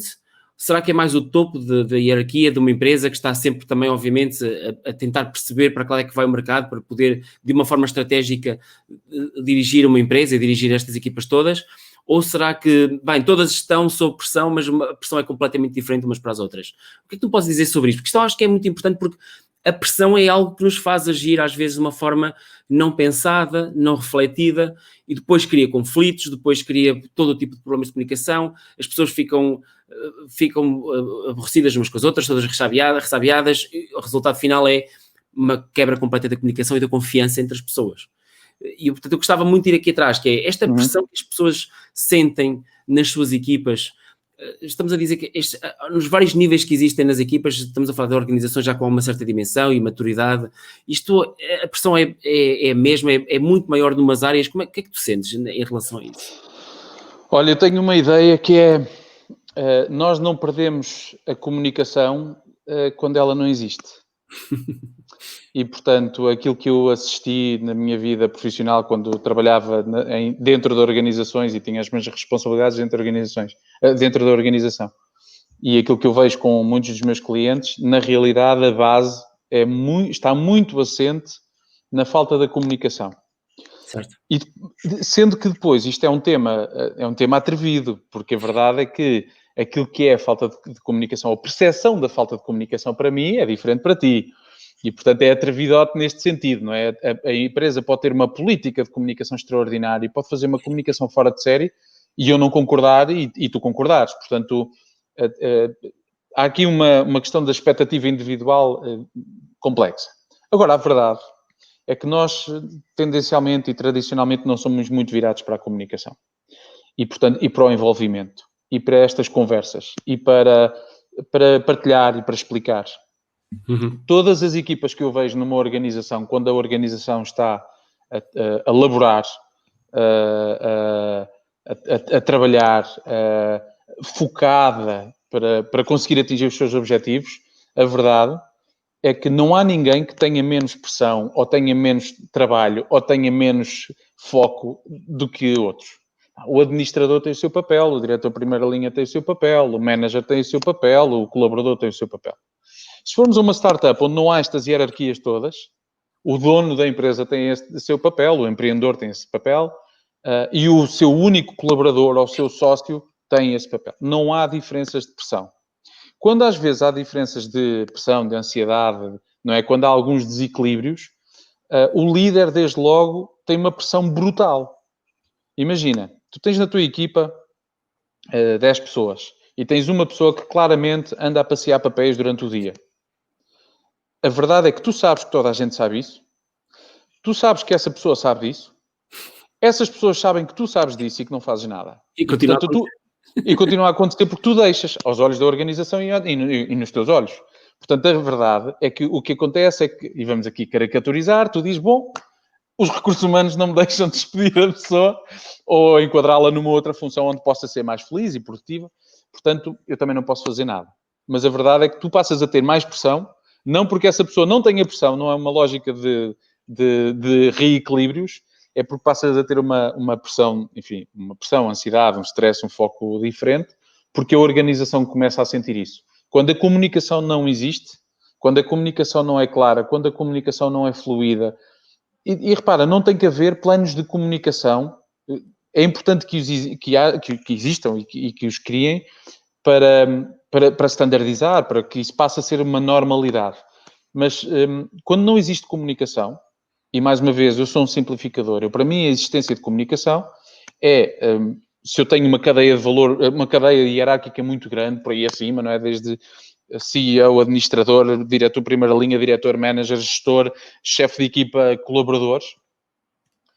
Será que é mais o topo da hierarquia de uma empresa que está sempre também, obviamente, a tentar perceber para qual é que vai o mercado, para poder, de uma forma estratégica, dirigir uma empresa e dirigir estas equipas todas? Ou será que, bem, todas estão sob pressão, mas a pressão é completamente diferente umas para as outras? O que é que tu podes dizer sobre isto? Porque isto eu acho que é muito importante, porque a pressão é algo que nos faz agir, às vezes, de uma forma não pensada, não refletida, e depois cria conflitos, depois cria todo o tipo de problemas de comunicação, as pessoas ficam aborrecidas umas com as outras, todas ressabiadas, e o resultado final é uma quebra completa da comunicação e da confiança entre as pessoas. E, portanto, eu gostava muito de ir aqui atrás, que é esta pressão que as pessoas sentem nas suas equipas. Estamos a dizer que nos vários níveis que existem nas equipas, estamos a falar de organizações já com uma certa dimensão e maturidade, a pressão é a mesma, é muito maior numas áreas. O que é que tu sentes em relação a isso? Olha, eu tenho uma ideia que é, nós não perdemos a comunicação quando ela não existe. E, portanto, aquilo que eu assisti na minha vida profissional, quando trabalhava dentro de organizações e tinha as minhas responsabilidades dentro da organização, e aquilo que eu vejo com muitos dos meus clientes, na realidade, a base está muito assente na falta da comunicação. Certo. E sendo que depois isto é um tema atrevido, porque a verdade é que aquilo que é a falta de comunicação, a percepção da falta de comunicação para mim é diferente para ti. E, portanto, é atrevidote neste sentido, não é? A empresa pode ter uma política de comunicação extraordinária e pode fazer uma comunicação fora de série e eu não concordar e tu concordares. Portanto, há aqui uma questão da expectativa individual complexa. Agora, a verdade é que nós, tendencialmente e tradicionalmente, não somos muito virados para a comunicação. E, portanto, e para o envolvimento. E para estas conversas. E para partilhar e para explicar. Todas as equipas que eu vejo numa organização, quando a organização está a laborar, a trabalhar, focada para conseguir atingir os seus objetivos, a verdade é que não há ninguém que tenha menos pressão, ou tenha menos trabalho, ou tenha menos foco do que outros. O administrador tem o seu papel, o diretor de primeira linha tem o seu papel, o manager tem o seu papel, o colaborador tem o seu papel. Se formos a uma startup onde não há estas hierarquias todas, o dono da empresa tem esse seu papel, o empreendedor tem esse papel, e o seu único colaborador ou o seu sócio tem esse papel. Não há diferenças de pressão. Quando às vezes há diferenças de pressão, de ansiedade, não é? Quando há alguns desequilíbrios, o líder, desde logo, tem uma pressão brutal. Imagina, tu tens na tua equipa 10 pessoas e tens uma pessoa que claramente anda a passear papéis durante o dia. A verdade é que tu sabes que toda a gente sabe isso. Tu sabes que essa pessoa sabe disso. Essas pessoas sabem que tu sabes disso e que não fazes nada. E continua E continua a acontecer porque tu deixas aos olhos da organização e nos teus olhos. Portanto, a verdade é que o que acontece é que, e vamos aqui caricaturizar, tu dizes, bom, os recursos humanos não me deixam despedir a pessoa ou enquadrá-la numa outra função onde possa ser mais feliz e produtiva. Portanto, eu também não posso fazer nada. Mas a verdade é que tu passas a ter mais pressão, não porque essa pessoa não tenha pressão, não é uma lógica de reequilíbrios, é porque passas a ter uma pressão, enfim, uma pressão, ansiedade, um stress, um foco diferente, porque a organização começa a sentir isso. Quando a comunicação não existe, quando a comunicação não é clara, quando a comunicação não é fluida, e repara, não tem que haver planos de comunicação, é importante que existam e que os criem para standardizar, para que isso passe a ser uma normalidade. Mas quando não existe comunicação, e mais uma vez, eu sou um simplificador, para mim a existência de comunicação é, se eu tenho uma cadeia de valor, uma cadeia hierárquica muito grande, por aí acima, não é? Desde CEO, administrador, diretor primeira linha, diretor, manager, gestor, chefe de equipa, colaboradores.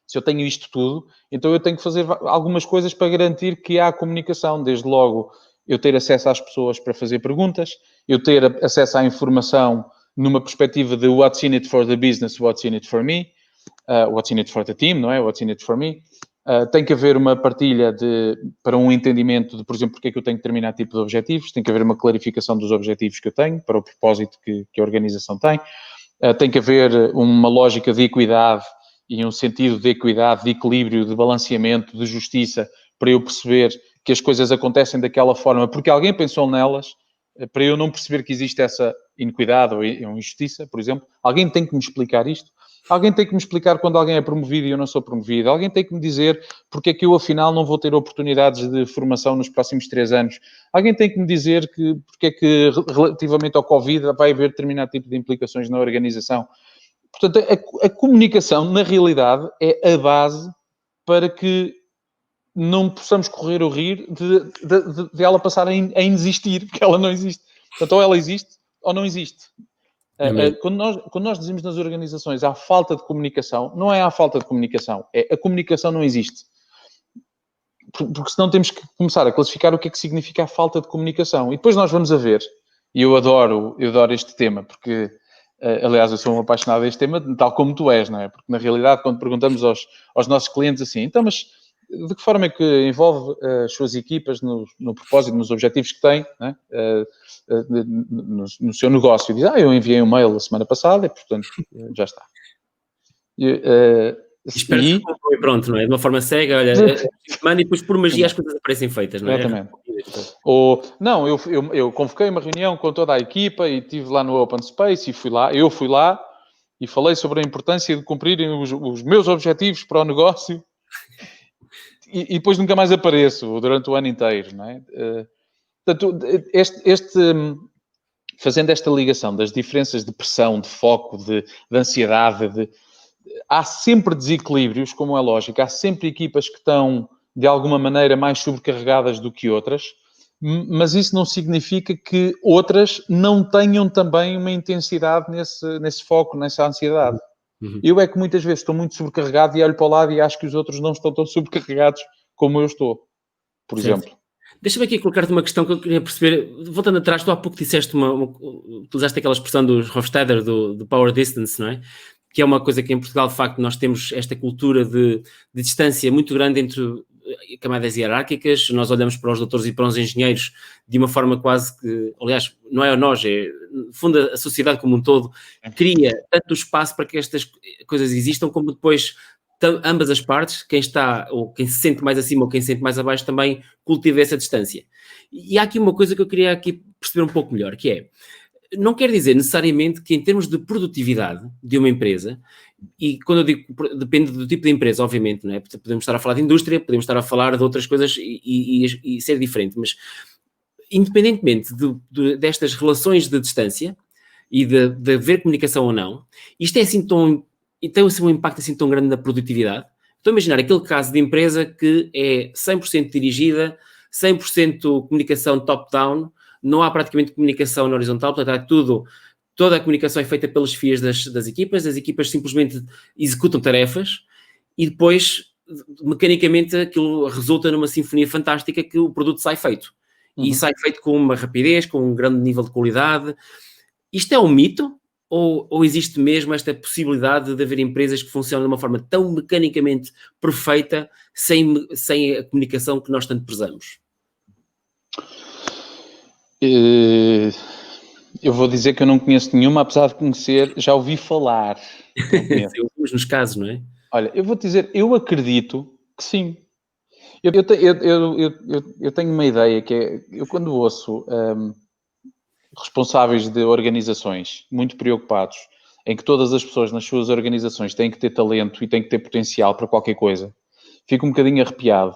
Se eu tenho isto tudo, então eu tenho que fazer algumas coisas para garantir que há comunicação. Desde logo, eu ter acesso às pessoas para fazer perguntas, eu ter acesso à informação numa perspectiva de what's in it for the business, what's in it for me, what's in it for the team, não é? What's in it for me. Tem que haver uma partilha para um entendimento de, por exemplo, porque é que eu tenho determinado tipo de objetivos, tem que haver uma clarificação dos objetivos que eu tenho, para o propósito que a organização tem. Tem que haver uma lógica de equidade e um sentido de equidade, de equilíbrio, de balanceamento, de justiça, para eu perceber que as coisas acontecem daquela forma, porque alguém pensou nelas, para eu não perceber que existe essa iniquidade ou injustiça, por exemplo. Alguém tem que me explicar isto. Alguém tem que me explicar quando alguém é promovido e eu não sou promovido. Alguém tem que me dizer porque é que eu, afinal, não vou ter oportunidades de formação nos próximos 3 anos. Alguém tem que me dizer porque é que, relativamente ao Covid, vai haver determinado tipo de implicações na organização. Portanto, a comunicação, na realidade, é a base para que não possamos correr o rir de ela passar a inexistir, porque ela não existe. Portanto, ou ela existe ou não existe. Quando nós dizemos nas organizações há falta de comunicação, não é a falta de comunicação, é a comunicação não existe. Porque senão temos que começar a classificar o que é que significa a falta de comunicação. E depois nós vamos a ver, e eu adoro este tema, porque, aliás, eu sou um apaixonado deste tema, tal como tu és, não é? Porque, na realidade, quando perguntamos aos nossos clientes assim, então, mas de que forma é que envolve as suas equipas no propósito, nos objetivos que têm, né? No seu negócio? E diz, eu enviei um mail a semana passada e, portanto, já está. Espero que pronto, não é? De uma forma cega, olha, manda e depois por magia as coisas aparecem feitas, não é? Exatamente. Ou, não, eu convoquei uma reunião com toda a equipa e estive lá no Open Space e eu fui lá e falei sobre a importância de cumprirem os meus objetivos para o negócio e depois nunca mais apareço durante o ano inteiro, não é? Portanto, fazendo esta ligação das diferenças de pressão, de foco, de ansiedade, há sempre desequilíbrios, como é lógico, há sempre equipas que estão, de alguma maneira, mais sobrecarregadas do que outras, mas isso não significa que outras não tenham também uma intensidade nesse foco, nessa ansiedade. Uhum. Eu é que muitas vezes estou muito sobrecarregado e olho para o lado e acho que os outros não estão tão sobrecarregados como eu estou, por exemplo. Deixa-me aqui colocar-te uma questão que eu queria perceber. Voltando atrás, tu há pouco disseste utilizaste aquela expressão dos Hofstadter, do power distance, não é? Que é uma coisa que em Portugal, de facto, nós temos esta cultura de distância muito grande entre camadas hierárquicas. Nós olhamos para os doutores e para os engenheiros de uma forma quase que, aliás, não é a nós, no fundo a sociedade como um todo cria tanto espaço para que estas coisas existam, como depois ambas as partes, quem está, ou quem se sente mais acima ou quem se sente mais abaixo, também cultiva essa distância. E há aqui uma coisa que eu queria aqui perceber um pouco melhor, que é, não quer dizer necessariamente que em termos de produtividade de uma empresa, e quando eu digo, depende do tipo de empresa, obviamente, não é? Podemos estar a falar de indústria, podemos estar a falar de outras coisas e ser diferente, mas independentemente destas relações de distância e de haver comunicação ou não, isto é assim tão... E tem um impacto assim tão grande na produtividade? Estou a imaginar aquele caso de empresa que é 100% dirigida, 100% comunicação top-down, não há praticamente comunicação na horizontal, portanto, toda a comunicação é feita pelas FIAs das equipas, as equipas simplesmente executam tarefas e depois, mecanicamente, aquilo resulta numa sinfonia fantástica que o produto sai feito. E sai feito com uma rapidez, com um grande nível de qualidade. Isto é um mito? Ou existe mesmo esta possibilidade de haver empresas que funcionam de uma forma tão mecanicamente perfeita, sem a comunicação que nós tanto prezamos? Eu vou dizer que eu não conheço nenhuma, apesar de conhecer, já ouvi falar. Ouvimos nos casos, não é? Olha, eu vou dizer, eu acredito que sim. Eu tenho uma ideia que é, eu quando ouço responsáveis de organizações muito preocupados em que todas as pessoas nas suas organizações têm que ter talento e têm que ter potencial para qualquer coisa, fico um bocadinho arrepiado.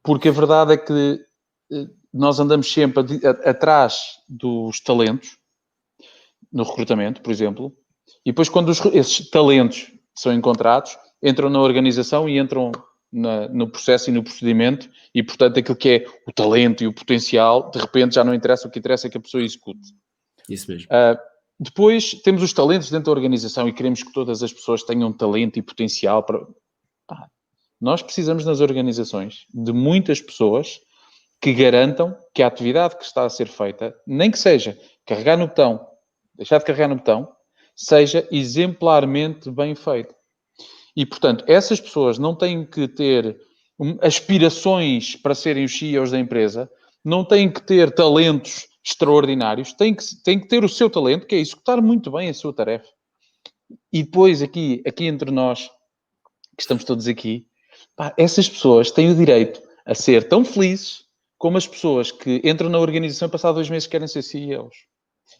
Porque a verdade é que nós andamos sempre atrás dos talentos, no recrutamento, por exemplo, e depois quando esses talentos são encontrados, entram na organização e entram no processo e no procedimento, e portanto aquilo que é o talento e o potencial, de repente já não interessa, o que interessa é que a pessoa execute. Isso mesmo. Depois temos os talentos dentro da organização e queremos que todas as pessoas tenham talento e potencial para... Nós precisamos nas organizações de muitas pessoas que garantam que a atividade que está a ser feita, nem que seja carregar no botão, deixar de carregar no botão, seja exemplarmente bem feita. E, portanto, essas pessoas não têm que ter aspirações para serem os CEOs da empresa, não têm que ter talentos extraordinários, têm que ter o seu talento, que é executar muito bem a sua tarefa. E depois, aqui entre nós, que estamos todos aqui, essas pessoas têm o direito a ser tão felizes como as pessoas que entram na organização e passado 2 meses querem ser CEOs.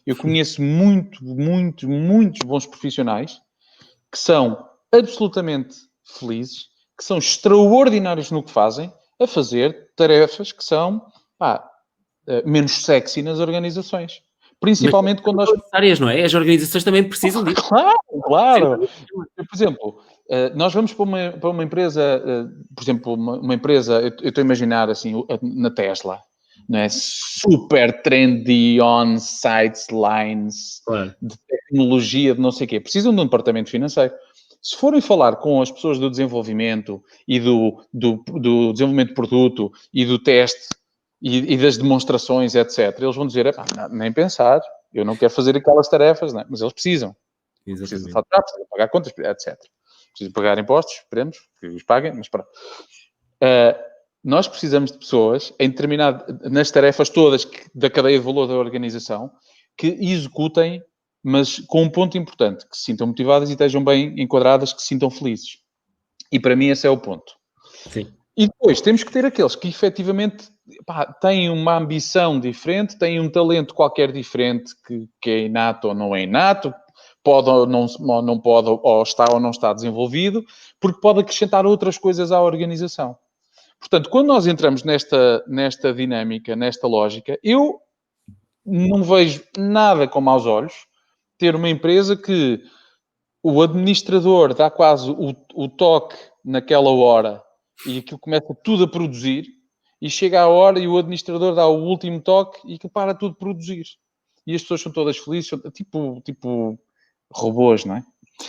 Eu conheço muitos bons profissionais que são absolutamente felizes, que são extraordinários no que fazem, a fazer tarefas que são menos sexy nas organizações. Principalmente quando nós... necessárias, não é? As organizações também precisam disso. Claro. Por exemplo, nós vamos para uma empresa, por exemplo, uma empresa, eu estou a imaginar assim, na Tesla, não é? Super trendy on-site lines, de tecnologia, de não sei o quê. Precisam de um departamento financeiro. Se forem falar com as pessoas do desenvolvimento e do desenvolvimento de produto e do teste e das demonstrações, etc., eles vão dizer, nem pensar, eu não quero fazer aquelas tarefas, não é? Mas eles precisam. Precisam faturar, precisam pagar contas, etc. Precisam pagar impostos, esperemos que os paguem, mas pronto. Nós precisamos de pessoas, nas tarefas todas da cadeia de valor da organização, que executem, mas com um ponto importante, que se sintam motivadas e estejam bem enquadradas, que se sintam felizes. E para mim esse é o ponto. Sim. E depois temos que ter aqueles que efetivamente têm uma ambição diferente, têm um talento qualquer diferente, que é inato ou não é inato, pode ou não pode, ou está ou não está desenvolvido, porque pode acrescentar outras coisas à organização. Portanto, quando nós entramos nesta dinâmica, nesta lógica, eu não vejo nada com maus olhos ter uma empresa que o administrador dá quase o toque naquela hora e aquilo começa tudo a produzir e chega a hora e o administrador dá o último toque e que para tudo de produzir. E as pessoas são todas felizes, são tipo robôs, não é?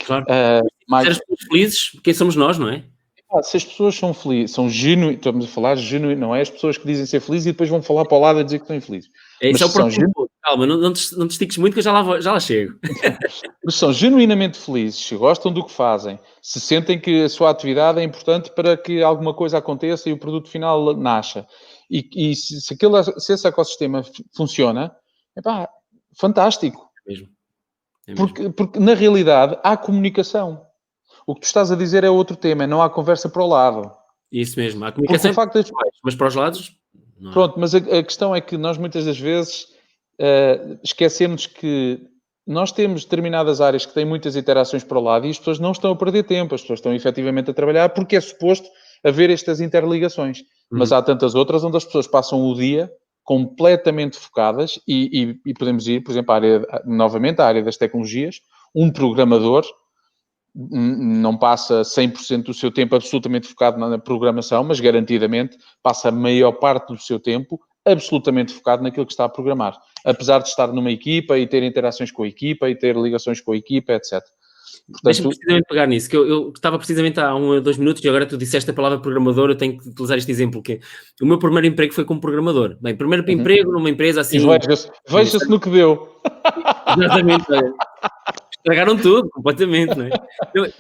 Claro. Se as pessoas felizes, quem somos nós, não é? Se as pessoas são felizes, são genuínas, estamos a falar genuíno, não é as pessoas que dizem ser felizes e depois vão falar para o lado a dizer que estão infelizes. Isso é o próximo ponto. Calma, não te estiques muito que eu já lá chego. Mas são genuinamente felizes, se gostam do que fazem, se sentem que a sua atividade é importante para que alguma coisa aconteça e o produto final nasça. E se esse ecossistema funciona, fantástico. É mesmo. Porque na realidade há comunicação. O que tu estás a dizer é outro tema, não há conversa para o lado. Isso mesmo, há comunicação, mas para os lados... Não. Pronto, mas a questão é que nós muitas das vezes esquecemos que nós temos determinadas áreas que têm muitas interações para o lado e as pessoas não estão a perder tempo, as pessoas estão efetivamente a trabalhar porque é suposto haver estas interligações. Mas há tantas outras onde as pessoas passam o dia completamente focadas e podemos ir, por exemplo, novamente à área das tecnologias, um programador não passa 100% do seu tempo absolutamente focado na programação, mas garantidamente passa a maior parte do seu tempo absolutamente focado naquilo que está a programar. Apesar de estar numa equipa e ter interações com a equipa e ter ligações com a equipa, etc. Deixa-me precisamente pegar nisso, que eu estava precisamente há 1 ou 2 minutos e agora tu disseste a palavra programador, eu tenho que utilizar este exemplo, que o meu primeiro emprego foi como programador. Bem, primeiro emprego numa empresa assim... E veja-se no que deu. Exatamente, olha. Estragaram tudo, completamente, não é?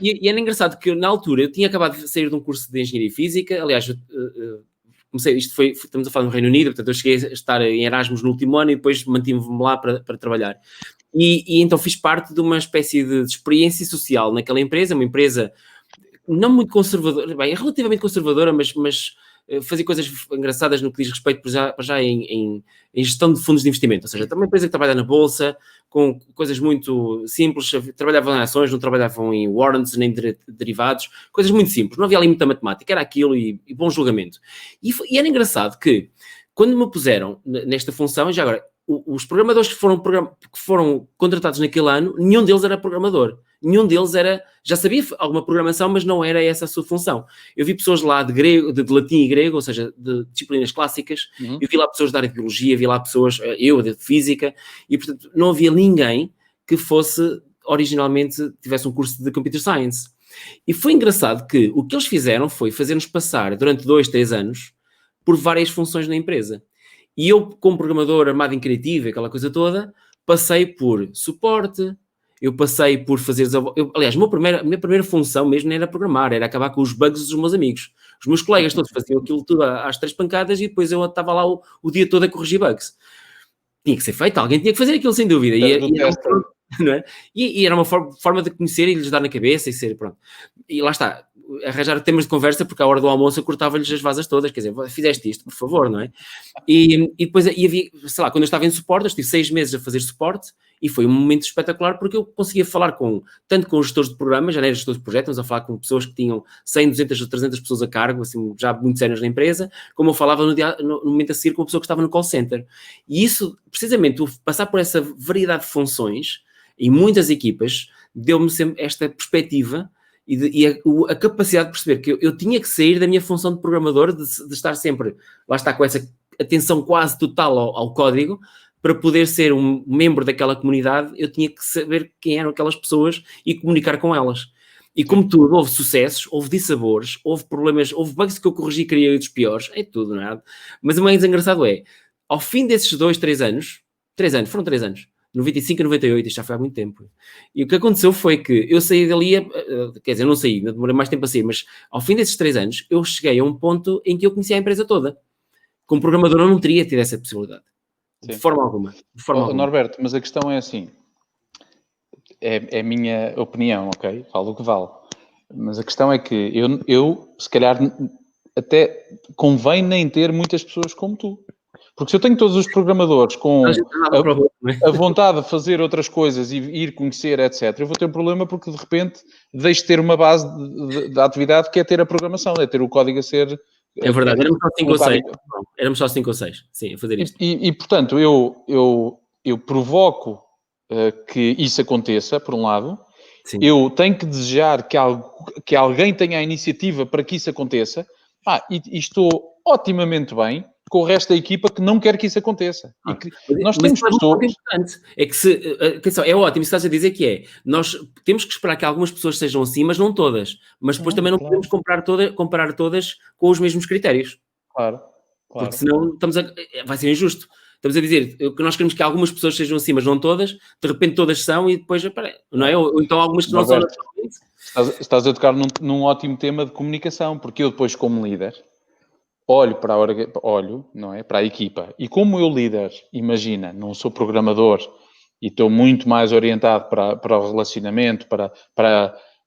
E era engraçado que na altura eu tinha acabado de sair de um curso de Engenharia Física, aliás, comecei, estamos a falar no Reino Unido, portanto eu cheguei a estar em Erasmus no último ano e depois mantive-me lá para trabalhar. E então fiz parte de uma espécie de experiência social naquela empresa, uma empresa não muito conservadora, bem, relativamente conservadora, mas fazia coisas engraçadas no que diz respeito para já em gestão de fundos de investimento, ou seja, também uma empresa que trabalha na bolsa, com coisas muito simples, trabalhavam em ações, não trabalhavam em warrants, nem derivados, coisas muito simples, não havia ali muita matemática, era aquilo e bom julgamento. E era engraçado que, quando me puseram nesta função, já agora, os programadores que foram contratados naquele ano, nenhum deles era programador. Nenhum deles já sabia alguma programação, mas não era essa a sua função. Eu vi pessoas lá de latim e grego, ou seja, de disciplinas clássicas. Eu vi lá pessoas da área de biologia, vi lá pessoas, eu, de física, e portanto não havia ninguém que originalmente tivesse um curso de Computer Science. E foi engraçado que o que eles fizeram foi fazer-nos passar durante 2, 3 anos por várias funções na empresa. E eu, como programador armado em criativo, aquela coisa toda, passei por suporte, eu passei por fazer... aliás, a minha primeira função mesmo não era programar, era acabar com os bugs dos meus amigos. Os meus colegas todos faziam aquilo tudo às 3 pancadas e depois eu estava lá o dia todo a corrigir bugs. Tinha que ser feito, alguém tinha que fazer aquilo sem dúvida. E era uma forma de conhecer e lhes dar na cabeça e ser, pronto. E lá está, arranjar temas de conversa, porque à hora do almoço eu cortava-lhes as vasas todas, quer dizer, fizeste isto, por favor, não é? E depois havia, sei lá, quando eu estava em suporte, eu estive 6 meses a fazer suporte e foi um momento espetacular porque eu conseguia falar tanto com os gestores de programas, já não eram gestores de projetos, mas a falar com pessoas que tinham 100, 200 ou 300 pessoas a cargo, assim, já muito sérias na empresa, como eu falava no momento a seguir com uma pessoa que estava no call center. E isso, precisamente, passar por essa variedade de funções em muitas equipas, deu-me sempre esta perspectiva e a capacidade de perceber que eu tinha que sair da minha função de programador, de estar sempre, lá está, com essa atenção quase total ao código, para poder ser um membro daquela comunidade, eu tinha que saber quem eram aquelas pessoas e comunicar com elas. E como tudo, houve sucessos, houve dissabores, houve problemas, houve bugs que eu corrigi e criei dos piores, é tudo, não é? Mas o mais engraçado ao fim desses 2, 3 anos, foram 3 anos, 95 a 98, isto já foi há muito tempo. E o que aconteceu foi que eu saí dali, quer dizer, não saí, demorei mais tempo a sair, mas ao fim desses 3 anos, eu cheguei a um ponto em que eu conhecia a empresa toda. Como programador eu não teria tido essa possibilidade. Sim. De forma alguma. Norberto, mas a questão é assim, é a minha opinião, ok? Falo o que vale. Mas a questão é que eu se calhar, até convém nem ter muitas pessoas como tu. Porque se eu tenho todos os programadores com a vontade de fazer outras coisas e ir conhecer, etc., eu vou ter um problema porque, de repente, deixo de ter uma base da atividade que é ter a programação, é ter o código a ser... É verdade, éramos só 5 ou 6. Éramos só 5 ou 6, sim, a fazer isto. E portanto, eu provoco que isso aconteça, por um lado. Sim. Eu tenho que desejar que alguém tenha a iniciativa para que isso aconteça. E estou otimamente bem com o resto da equipa que não quer que isso aconteça. E que nós temos pessoas... É que atenção, é ótimo, isso estás a dizer que nós temos que esperar que algumas pessoas sejam assim, mas não todas. Mas depois também não podemos comparar todas com os mesmos critérios. Claro. Porque senão vai ser injusto. Estamos a dizer que nós queremos que algumas pessoas sejam assim, mas não todas. De repente todas são e depois, não é? Ou então algumas que não são naturalmente. Estás a tocar num ótimo tema de comunicação, porque eu depois, como líder... olho, não é, para a equipa. E como eu líder, imagina, não sou programador e estou muito mais orientado para o relacionamento, para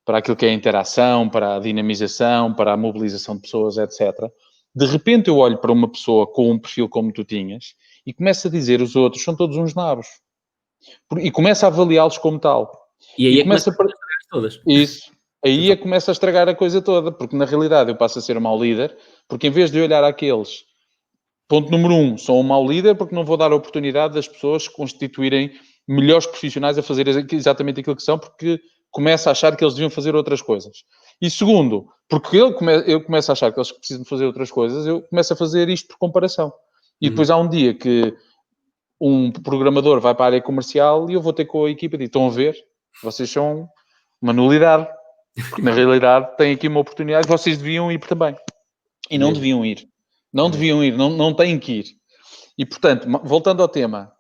aquilo que é a interação, para a dinamização, para a mobilização de pessoas, etc. De repente eu olho para uma pessoa com um perfil como tu tinhas e começo a dizer os outros são todos uns nabos. E começo a avaliá-los como tal. E aí começa a estragar todas. Isso. Aí começa a estragar a coisa toda, porque na realidade eu passo a ser um mau líder, porque em vez de olhar àqueles, ponto número 1, sou um mau líder porque não vou dar a oportunidade das pessoas constituírem melhores profissionais a fazer exatamente aquilo que são, porque começa a achar que eles deviam fazer outras coisas. E segundo, porque eu começo a achar que eles precisam fazer outras coisas, eu começo a fazer isto por comparação. E depois há um dia que um programador vai para a área comercial e eu vou ter com a equipa e digo, estão a ver? Vocês são uma nulidade. Porque na realidade têm aqui uma oportunidade e vocês deviam ir também. E não deviam ir. Não deviam ir, não têm que ir. E portanto, voltando ao tema,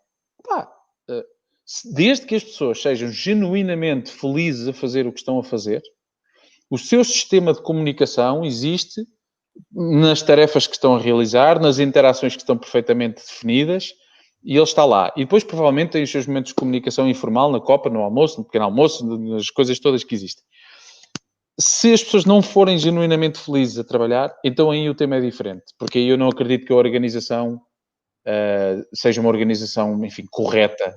desde que as pessoas sejam genuinamente felizes a fazer o que estão a fazer, o seu sistema de comunicação existe nas tarefas que estão a realizar, nas interações que estão perfeitamente definidas, e ele está lá. E depois, provavelmente, tem os seus momentos de comunicação informal, na copa, no almoço, no pequeno almoço, nas coisas todas que existem. Se as pessoas não forem genuinamente felizes a trabalhar, então aí o tema é diferente. Porque aí eu não acredito que a organização seja uma organização, enfim, correta.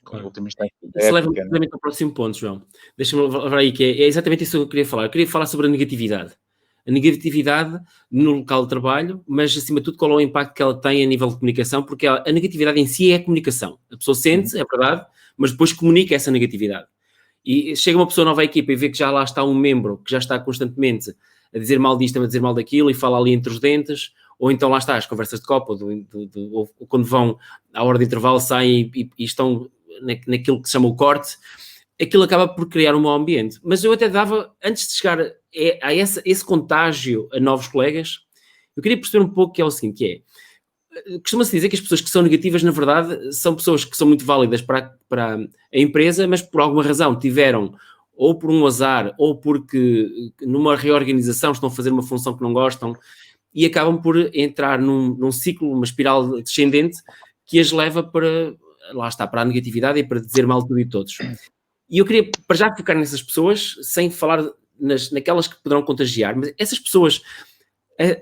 Claro. Isso leva-me exatamente ao próximo ponto, João. Deixa-me levar aí, que é exatamente isso que eu queria falar. Eu queria falar sobre a negatividade. A negatividade no local de trabalho, mas acima de tudo qual é o impacto que ela tem a nível de comunicação, porque a negatividade em si é a comunicação. A pessoa sente, é verdade, mas depois comunica essa negatividade. E chega uma pessoa nova à equipa e vê que já lá está um membro que já está constantemente a dizer mal disto, a dizer mal daquilo e fala ali entre os dentes, ou então lá está as conversas de copa, ou quando vão à hora de intervalo, saem e estão naquilo que se chama o corte, aquilo acaba por criar um mau ambiente. Mas eu até dava, antes de chegar a esse contágio a novos colegas, eu queria perceber um pouco que é o seguinte, que é, costuma-se dizer que as pessoas que são negativas, na verdade, são pessoas que são muito válidas para a empresa, mas por alguma razão tiveram, ou por um azar, ou porque numa reorganização estão a fazer uma função que não gostam, e acabam por entrar num ciclo, uma espiral descendente, que as leva para, lá está, para a negatividade e para dizer mal de tudo e todos. E eu queria, para já, focar nessas pessoas, sem falar naquelas que poderão contagiar, mas essas pessoas,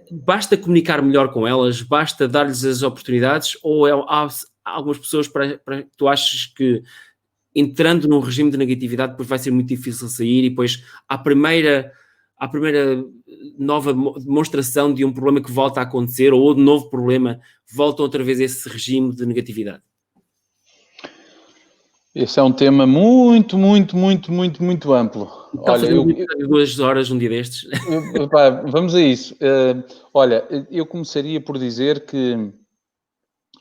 basta comunicar melhor com elas, basta dar-lhes as oportunidades, ou há algumas pessoas para que tu achas que, entrando num regime de negatividade, depois vai ser muito difícil sair e depois, à primeira nova demonstração de um problema que volta a acontecer, ou de novo problema, volta outra vez esse regime de negatividade? Esse é um tema muito, muito, muito, muito, muito amplo. Olha, eu 2 horas um dia destes. Vamos a isso. Olha, eu começaria por dizer que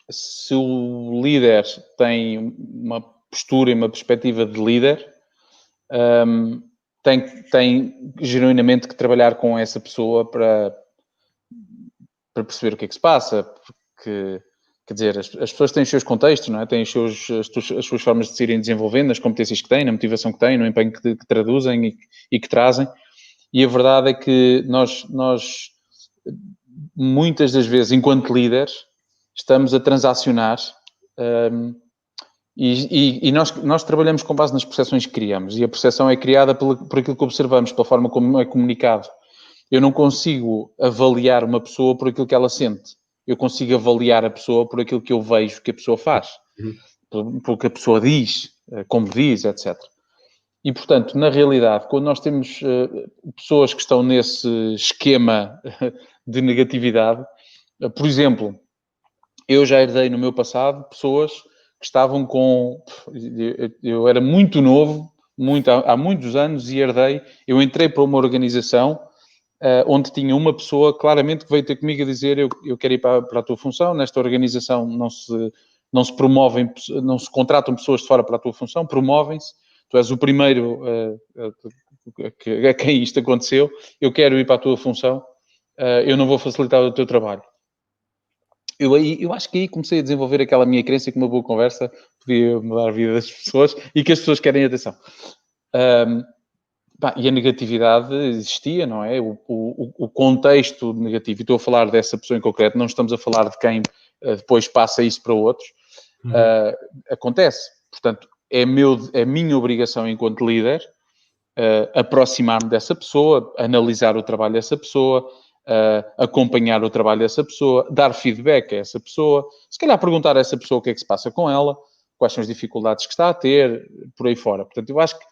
se o líder tem uma postura e uma perspectiva de líder, tem genuinamente que trabalhar com essa pessoa para perceber o que é que se passa, porque, quer dizer, as pessoas têm os seus contextos, não é? Têm as suas formas de se irem desenvolvendo, as competências que têm, na motivação que têm, no empenho que traduzem e que trazem. E a verdade é que nós muitas das vezes, enquanto líderes, estamos a transacionar e nós trabalhamos com base nas percepções que criamos. E a percepção é criada por aquilo que observamos, pela forma como é comunicado. Eu não consigo avaliar uma pessoa por aquilo que ela sente. Eu consigo avaliar a pessoa por aquilo que eu vejo que a pessoa faz. Pelo que a pessoa diz, como diz, etc. E, portanto, na realidade, quando nós temos pessoas que estão nesse esquema de negatividade, por exemplo, eu já herdei no meu passado pessoas que estavam com... Eu era muito novo, há muitos anos, e eu entrei para uma organização onde tinha uma pessoa claramente que veio ter comigo a dizer eu quero ir para a tua função, nesta organização não se promovem, não se contratam pessoas de fora para a tua função, promovem-se. Tu és o primeiro a quem isto aconteceu, eu quero ir para a tua função, eu não vou facilitar o teu trabalho. Eu acho que aí comecei a desenvolver aquela minha crença que uma boa conversa podia mudar a vida das pessoas e que as pessoas querem atenção. E a negatividade existia, não é? O contexto negativo, e estou a falar dessa pessoa em concreto, não estamos a falar de quem depois passa isso para outros, acontece. Portanto, é minha obrigação enquanto líder aproximar-me dessa pessoa, analisar o trabalho dessa pessoa, acompanhar o trabalho dessa pessoa, dar feedback a essa pessoa, se calhar perguntar a essa pessoa o que é que se passa com ela, quais são as dificuldades que está a ter, por aí fora. Portanto, eu acho que,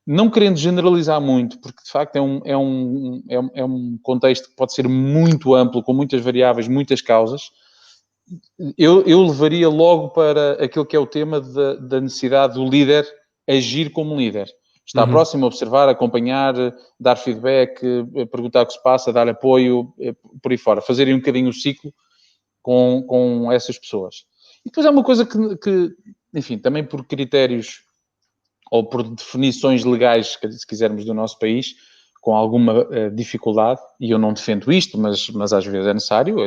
não querendo generalizar muito, porque de facto é um contexto que pode ser muito amplo, com muitas variáveis, muitas causas, eu levaria logo para aquilo que é o tema da necessidade do líder agir como líder. Estar próximo, observar, acompanhar, dar feedback, perguntar o que se passa, dar apoio, por aí fora. Fazerem um bocadinho o ciclo com essas pessoas. E depois há uma coisa que, enfim, também por critérios ou por definições legais, se quisermos, do nosso país, com alguma dificuldade, e eu não defendo isto, mas às vezes é necessário,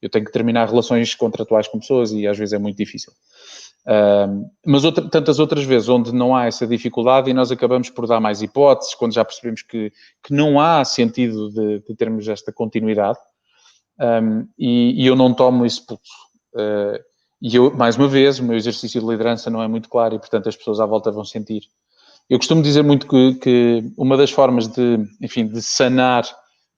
eu tenho que terminar relações contratuais com pessoas e às vezes é muito difícil. Mas tantas outras vezes onde não há essa dificuldade e nós acabamos por dar mais hipóteses, quando já percebemos que não há sentido de termos esta continuidade, e eu não tomo esse pulso. E eu, mais uma vez, o meu exercício de liderança não é muito claro e, portanto, as pessoas à volta vão sentir. Eu costumo dizer muito que uma das formas de sanar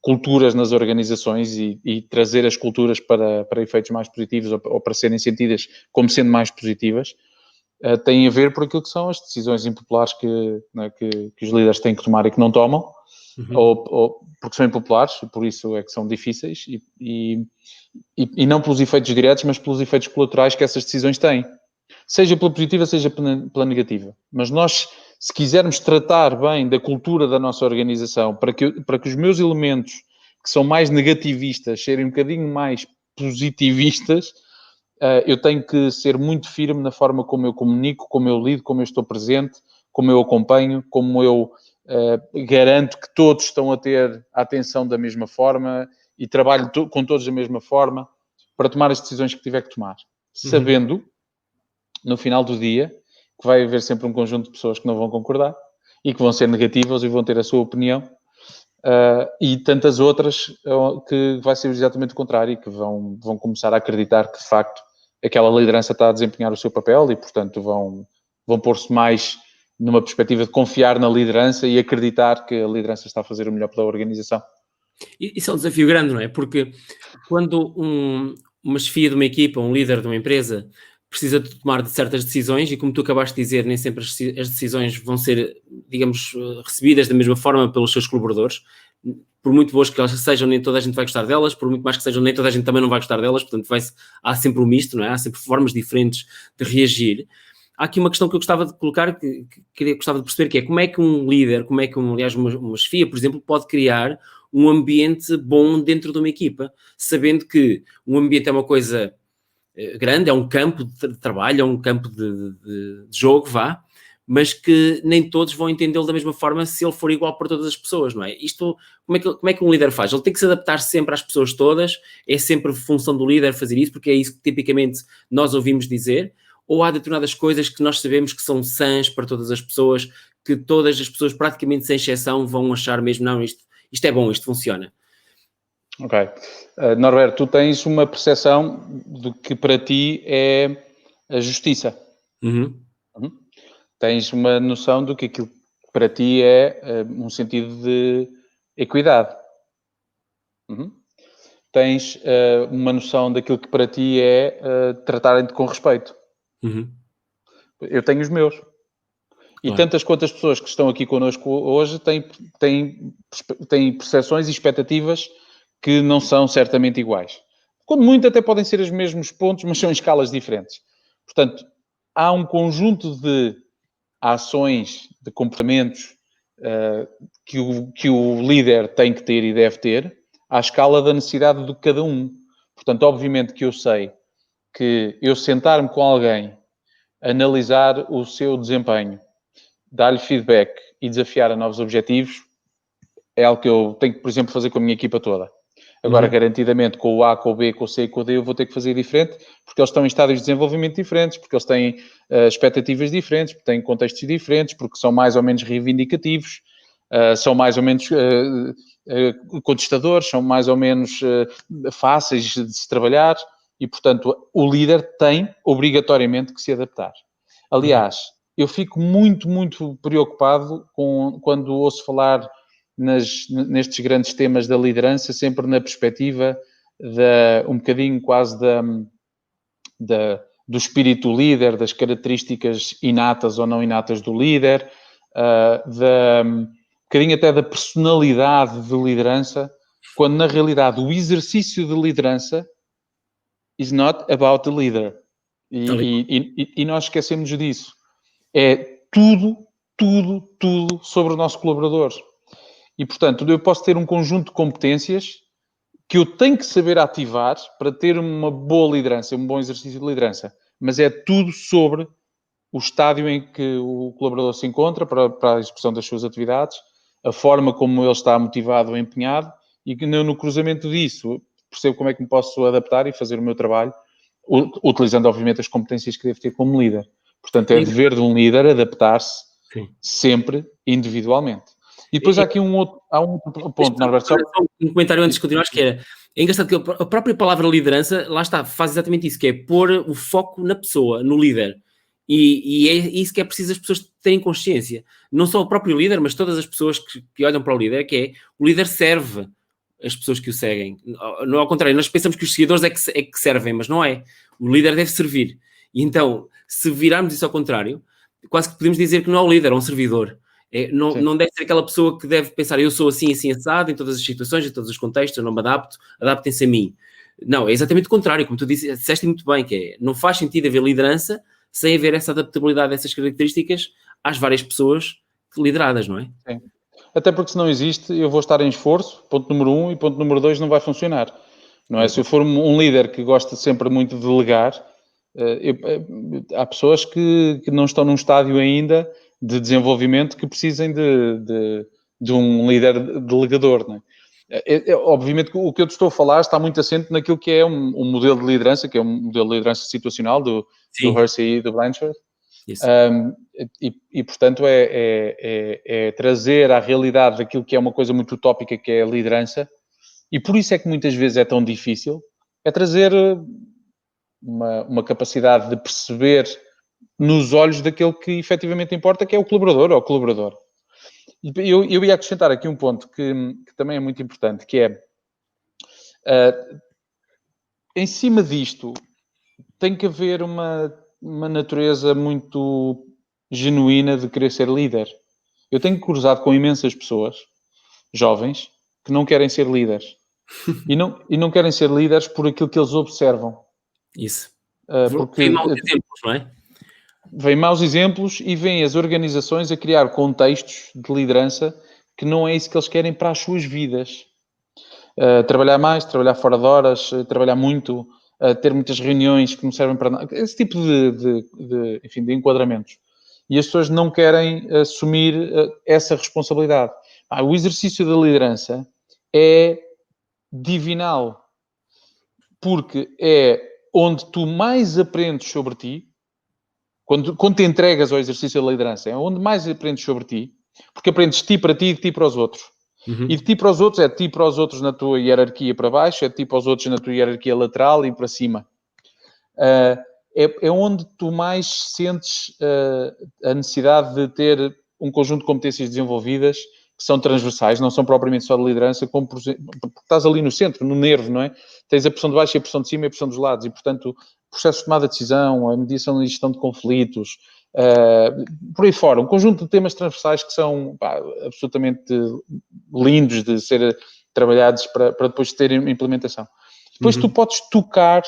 culturas nas organizações e trazer as culturas para efeitos mais positivos ou para serem sentidas como sendo mais positivas, tem a ver por aquilo que são as decisões impopulares que os líderes têm que tomar e que não tomam, ou porque são impopulares, por isso é que são difíceis, e não pelos efeitos diretos, mas pelos efeitos colaterais que essas decisões têm. Seja pela positiva, seja pela negativa. Mas nós, se quisermos tratar bem da cultura da nossa organização, para que os meus elementos, que são mais negativistas, serem um bocadinho mais positivistas, eu tenho que ser muito firme na forma como eu comunico, como eu lido, como eu estou presente, como eu acompanho, como eu garanto que todos estão a ter a atenção da mesma forma e trabalho com todos da mesma forma para tomar as decisões que tiver que tomar. Sabendo, no final do dia, que vai haver sempre um conjunto de pessoas que não vão concordar e que vão ser negativas e vão ter a sua opinião, e tantas outras que vai ser exatamente o contrário e que vão começar a acreditar que, de facto, aquela liderança está a desempenhar o seu papel e, portanto, vão pôr-se mais numa perspectiva de confiar na liderança e acreditar que a liderança está a fazer o melhor pela organização. Isso é um desafio grande, não é? Porque quando uma chefia de uma equipa, um líder de uma empresa, precisa de tomar certas decisões, e como tu acabaste de dizer, nem sempre as decisões vão ser, digamos, recebidas da mesma forma pelos seus colaboradores. Por muito boas que elas sejam, nem toda a gente vai gostar delas, por muito mais que sejam, nem toda a gente também não vai gostar delas, portanto há sempre um misto, não é? Há sempre formas diferentes de reagir. Há aqui uma questão que eu gostava de colocar, gostava de perceber, que é como é que um líder, aliás, uma chefia, por exemplo, pode criar um ambiente bom dentro de uma equipa, sabendo que um ambiente é uma coisa grande, é um campo de trabalho, é um campo de jogo, mas que nem todos vão entendê-lo da mesma forma se ele for igual para todas as pessoas, não é? Isto, como é que um líder faz? Ele tem que se adaptar sempre às pessoas todas, é sempre função do líder fazer isso, porque é isso que tipicamente nós ouvimos dizer, ou há determinadas coisas que nós sabemos que são sãs para todas as pessoas, que todas as pessoas, praticamente sem exceção, vão achar mesmo, não, isto é bom, isto funciona. Ok. Norberto, tu tens uma percepção do que para ti é a justiça. Tens uma noção do que aquilo que para ti é um sentido de equidade. Tens uma noção daquilo que para ti é tratarem-te com respeito. Eu tenho os meus. E tantas quantas pessoas que estão aqui connosco hoje têm percepções e expectativas que não são certamente iguais. Quando muito até podem ser os mesmos pontos, mas são em escalas diferentes. Portanto, há um conjunto de ações, de comportamentos que o líder tem que ter e deve ter à escala da necessidade de cada um. Portanto, obviamente que eu sei que eu sentar-me com alguém, analisar o seu desempenho, dar-lhe feedback e desafiar a novos objetivos é algo que eu tenho que, por exemplo, fazer com a minha equipa toda. Agora, garantidamente, com o A, com o B, com o C e com o D, eu vou ter que fazer diferente, porque eles estão em estádios de desenvolvimento diferentes, porque eles têm expectativas diferentes, porque têm contextos diferentes, porque são mais ou menos reivindicativos, são mais ou menos contestadores, são mais ou menos fáceis de se trabalhar, e, portanto, o líder tem, obrigatoriamente, que se adaptar. Aliás, eu fico muito, muito preocupado quando ouço falar nestes grandes temas da liderança, sempre na perspectiva um bocadinho quase do espírito líder, das características inatas ou não inatas do líder, um bocadinho até da personalidade de liderança, quando na realidade o exercício de liderança is not about the leader. E nós esquecemos disso. É tudo tudo sobre o nosso colaborador. E, portanto, eu posso ter um conjunto de competências que eu tenho que saber ativar para ter uma boa liderança, um bom exercício de liderança. Mas é tudo sobre o estádio em que o colaborador se encontra para a execução das suas atividades, a forma como ele está motivado ou empenhado, e que no cruzamento disso percebo como é que me posso adaptar e fazer o meu trabalho, utilizando, obviamente, as competências que devo ter como líder. Portanto, é dever de um líder adaptar-se sempre individualmente. E depois há aqui um outro ponto, Norberto. Só um comentário antes de continuares, que era... É engraçado que a própria palavra liderança, lá está, faz exatamente isso, que é pôr o foco na pessoa, no líder. E é isso que é preciso as pessoas terem consciência. Não só o próprio líder, mas todas as pessoas que olham para o líder, que é o líder serve as pessoas que o seguem. Não, ao contrário, nós pensamos que os seguidores é que servem, mas não é. O líder deve servir. E então, se virarmos isso ao contrário, quase que podemos dizer que não é o líder, é um servidor. Não deve ser aquela pessoa que deve pensar, eu sou assim, assim, assado, em todas as situações, em todos os contextos, eu não me adapto, adaptem-se a mim. Não, é exatamente o contrário, como tu disseste muito bem, que é, não faz sentido haver liderança sem haver essa adaptabilidade, essas características às várias pessoas lideradas, não é? Sim. Até porque se não existe, eu vou estar em esforço, ponto número 1, e ponto número 2 não vai funcionar. Não é? Se eu for um líder que gosta sempre muito de delegar, há pessoas que não estão num estádio ainda de desenvolvimento que precisem de um líder delegador. Não é? Obviamente que o que eu te estou a falar está muito assente naquilo que é um modelo de liderança, que é um modelo de liderança situacional do Hersey e do Blanchard. Portanto, é trazer à realidade aquilo que é uma coisa muito utópica, que é a liderança, e por isso é que muitas vezes é tão difícil, é trazer uma capacidade de perceber nos olhos daquele que efetivamente importa, que é o colaborador ou o colaborador. Eu ia acrescentar aqui um ponto que também é muito importante, que é, em cima disto, tem que haver uma natureza muito genuína de querer ser líder. Eu tenho cruzado com imensas pessoas, jovens, que não querem ser líderes. E não querem ser líderes por aquilo que eles observam. Isso. Porque Tem maus exemplos, não é? Vêm maus exemplos e vêm as organizações a criar contextos de liderança que não é isso que eles querem para as suas vidas. Trabalhar mais, trabalhar fora de horas, trabalhar muito, ter muitas reuniões que não servem para nada. Esse tipo enfim, de enquadramentos. E as pessoas não querem assumir essa responsabilidade. O exercício da liderança é divinal, porque é onde tu mais aprendes sobre ti, quando te entregas ao exercício da liderança, é onde mais aprendes sobre ti, porque aprendes de ti para ti e de ti para os outros. E de ti para os outros, é de ti para os outros na tua hierarquia para baixo, é de ti para os outros na tua hierarquia lateral e para cima. É onde tu mais sentes a necessidade de ter um conjunto de competências desenvolvidas que são transversais, não são propriamente só de liderança, como, por exemplo, porque estás ali no centro, no nervo, não é? Tens a pressão de baixo e a pressão de cima e a pressão dos lados, e, portanto, processo de tomada de decisão, a mediação e gestão de conflitos, por aí fora, um conjunto de temas transversais que são absolutamente lindos de ser trabalhados para depois terem implementação. Depois tu podes tocar,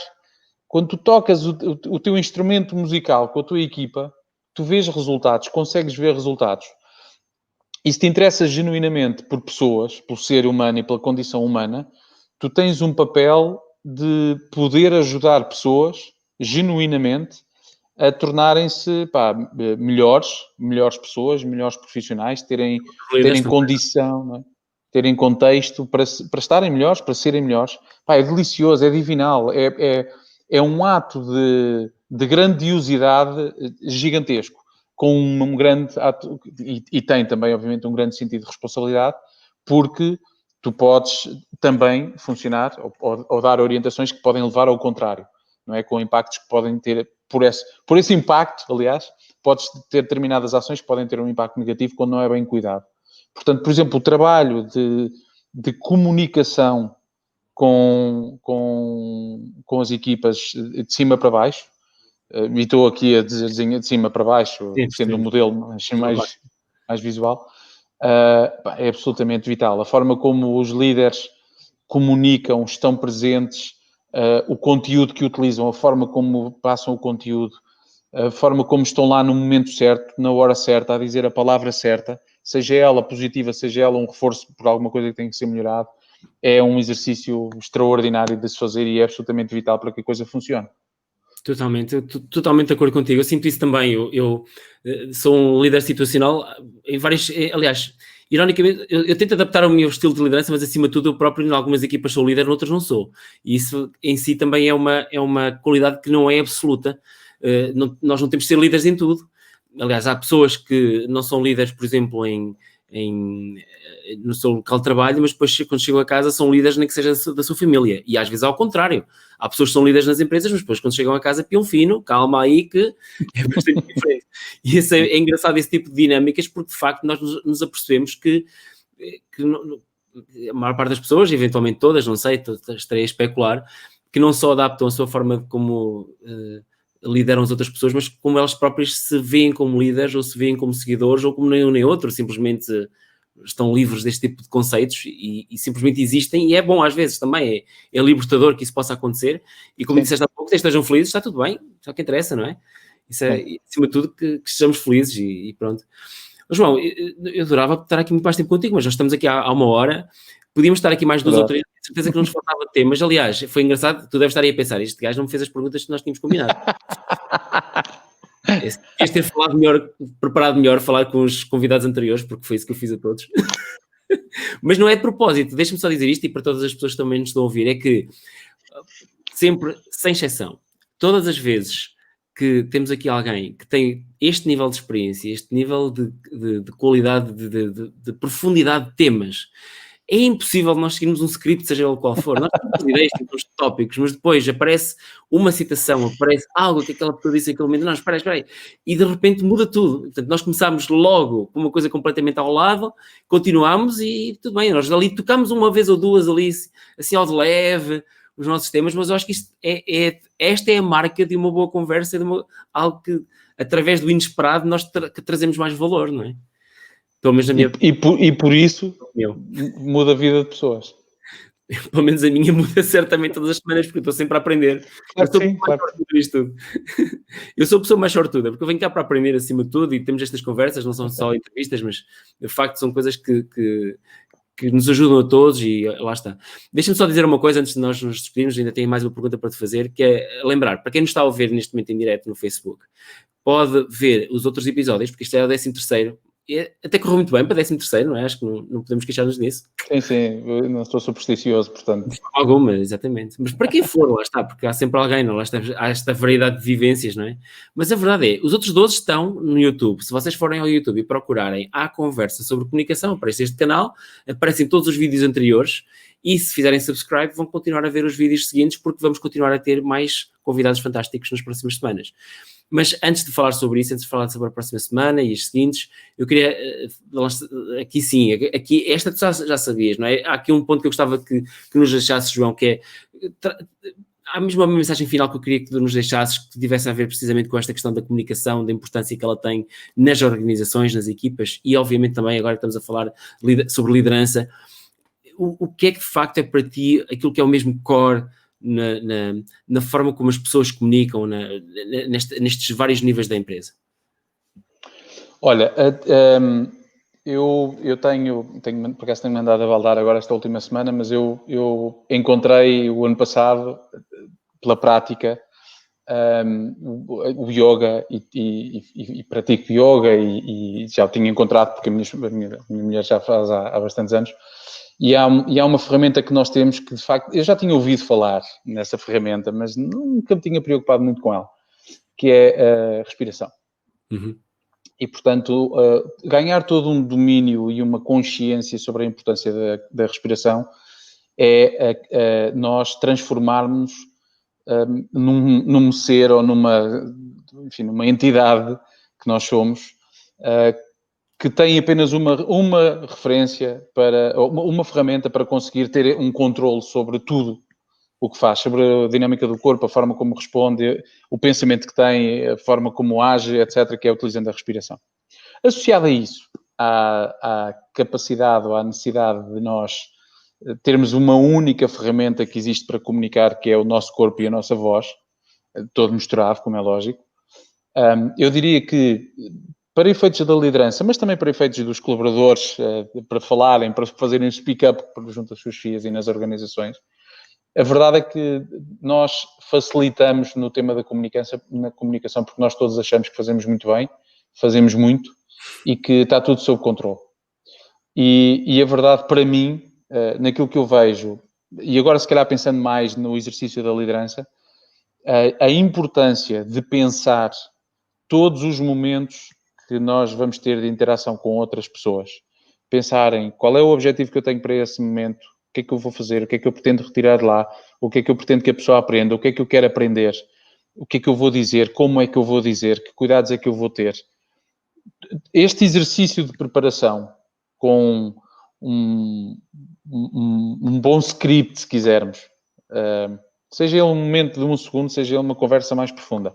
quando tu tocas o teu instrumento musical com a tua equipa, tu vês resultados, consegues ver resultados. E se te interessas genuinamente por pessoas, pelo ser humano e pela condição humana, tu tens um papel de poder ajudar pessoas, genuinamente, a tornarem-se melhores pessoas, melhores profissionais, terem condição, não é? Terem contexto para estarem melhores, para serem melhores. É delicioso, é divinal, é um ato de grandiosidade gigantesco, com um grande ato, e tem também, obviamente, um grande sentido de responsabilidade, porque tu podes também funcionar ou dar orientações que podem levar ao contrário, não é? Com impactos que podem ter, por esse impacto, aliás, podes ter determinadas ações que podem ter um impacto negativo quando não é bem cuidado. Portanto, por exemplo, o trabalho de comunicação com as equipas de cima para baixo, e estou aqui a dizer de cima para baixo, sendo um modelo mais visual, é absolutamente vital. A forma como os líderes comunicam, estão presentes, o conteúdo que utilizam, a forma como passam o conteúdo, a forma como estão lá no momento certo, na hora certa, a dizer a palavra certa, seja ela positiva, seja ela um reforço por alguma coisa que tem que ser melhorado, é um exercício extraordinário de se fazer e é absolutamente vital para que a coisa funcione. Totalmente, totalmente de acordo contigo. Eu sinto isso também. Eu sou um líder situacional em vários. Aliás, ironicamente, eu tento adaptar o meu estilo de liderança, mas acima de tudo, eu próprio, em algumas equipas, sou líder, noutras não sou. E isso em si também é uma qualidade que não é absoluta. Nós não temos de ser líderes em tudo. Aliás, há pessoas que não são líderes, por exemplo, no seu local de trabalho, mas depois, quando chegam a casa, são líderes nem que seja da sua família. E às vezes ao contrário. Há pessoas que são líderes nas empresas, mas depois, quando chegam a casa, piam fino, calma aí, que é bastante diferente. E isso é engraçado, esse tipo de dinâmicas, porque de facto nós nos apercebemos que a maior parte das pessoas, eventualmente todas, não sei, estarei a especular, que não só adaptam a sua forma como lideram as outras pessoas, mas como elas próprias se veem como líderes, ou se veem como seguidores, ou como nem um nem outro, simplesmente estão livres deste tipo de conceitos e simplesmente existem, e é bom às vezes também, é libertador que isso possa acontecer, e como disseste há pouco, estejam felizes, está tudo bem, só que interessa, não é? Isso é, acima de tudo, que sejamos felizes e pronto. João, eu adorava estar aqui muito mais tempo contigo, mas nós estamos aqui há uma hora, podíamos estar aqui mais 2 ou 3, tenho certeza que não nos faltava temas. Aliás, foi engraçado, tu deves estar aí a pensar, este gajo não me fez as perguntas que nós tínhamos combinado. Devias ter falado melhor, preparado melhor, falar com os convidados anteriores, porque foi isso que eu fiz a todos. Mas não é de propósito, deixa-me só dizer isto, e para todas as pessoas que também nos estão a ouvir, é que sempre, sem exceção, todas as vezes que temos aqui alguém que tem este nível de experiência, este nível de qualidade, de profundidade de temas, é impossível nós seguirmos um script, seja ele qual for. Nós temos ideias, temos tópicos, mas depois aparece uma citação, aparece algo que aquela pessoa disse naquele momento, não, espera aí, e de repente muda tudo. Portanto, nós começámos logo com uma coisa completamente ao lado, continuámos e tudo bem, nós ali tocámos uma vez ou duas ali, assim ao de leve, os nossos temas, mas eu acho que esta é a marca de uma boa conversa, algo que, através do inesperado, nós trazemos mais valor, não é? Pelo menos na minha e por isso opinião. muda a vida de pessoas. Pelo menos a minha muda certamente todas as semanas, porque eu estou sempre a aprender. Eu sou Sim, mais sortuda nisto tudo. Eu sou a pessoa mais sortuda, porque eu venho cá para aprender acima de tudo e temos estas conversas, não são só entrevistas, mas de facto são coisas que nos ajudam a todos e lá está. Deixa-me só dizer uma coisa antes de nós nos despedirmos, ainda tenho mais uma pergunta para te fazer, que é lembrar, para quem nos está a ouvir neste momento em direto no Facebook, pode ver os outros episódios, porque isto é o 13º, até correu muito bem para 13º, não é? Acho que não podemos queixar-nos disso. Sim, eu não sou supersticioso, portanto. De forma alguma, exatamente. Mas para quem for, lá está, porque há sempre alguém, não? Lá está, há esta variedade de vivências, não é? Mas a verdade é, os outros 12 estão no YouTube. Se vocês forem ao YouTube e procurarem a conversa sobre comunicação, aparece este canal, aparecem todos os vídeos anteriores e se fizerem subscribe vão continuar a ver os vídeos seguintes porque vamos continuar a ter mais convidados fantásticos nas próximas semanas. Mas antes de falar sobre isso, antes de falar sobre a próxima semana e as seguintes, eu queria, aqui sim, aqui, esta tu já sabias, não é? Há aqui um ponto que eu gostava que nos deixasses, João, que é, há mesmo uma mensagem final que eu queria que nos deixasses, que tivesse a ver precisamente com esta questão da comunicação, da importância que ela tem nas organizações, nas equipas, e obviamente também agora estamos a falar sobre liderança. O que é que de facto é para ti aquilo que é o mesmo core na forma como as pessoas comunicam nestes vários níveis da empresa? Olha, eu tenho, por acaso tenho mandado a baldar agora esta última semana, mas eu encontrei o ano passado, pela prática, o yoga e pratico yoga e já o tinha encontrado porque a minha mulher já faz há bastantes anos. E há uma ferramenta que nós temos que, de facto, eu já tinha ouvido falar nessa ferramenta, mas nunca me tinha preocupado muito com ela, que é a respiração. Uhum. E, portanto, ganhar todo um domínio e uma consciência sobre a importância da respiração é nós transformarmos num ser ou numa entidade que nós somos, que tem apenas uma referência uma ferramenta para conseguir ter um controle sobre tudo o que faz, sobre a dinâmica do corpo, a forma como responde, o pensamento que tem, a forma como age, etc., que é utilizando a respiração. Associado a isso, à capacidade ou à necessidade de nós termos uma única ferramenta que existe para comunicar, que é o nosso corpo e a nossa voz, todo misturado, como é lógico, Eu diria que, para efeitos da liderança, mas também para efeitos dos colaboradores, para falarem, para fazerem o speak-up junto às suas FIAs e nas organizações, a verdade é que nós facilitamos no tema da comunicação, na comunicação, porque nós todos achamos que fazemos muito bem, fazemos muito e que está tudo sob controle. E a verdade, para mim, naquilo que eu vejo, e agora se calhar pensando mais no exercício da liderança, a importância de pensar todos os momentos que nós vamos ter de interação com outras pessoas. Pensarem qual é o objetivo que eu tenho para esse momento, o que é que eu vou fazer, o que é que eu pretendo retirar de lá, o que é que eu pretendo que a pessoa aprenda, o que é que eu quero aprender, o que é que eu vou dizer, como é que eu vou dizer, que cuidados é que eu vou ter. Este exercício de preparação com um bom script, se quisermos, seja ele um momento de 1 segundo, seja ele uma conversa mais profunda,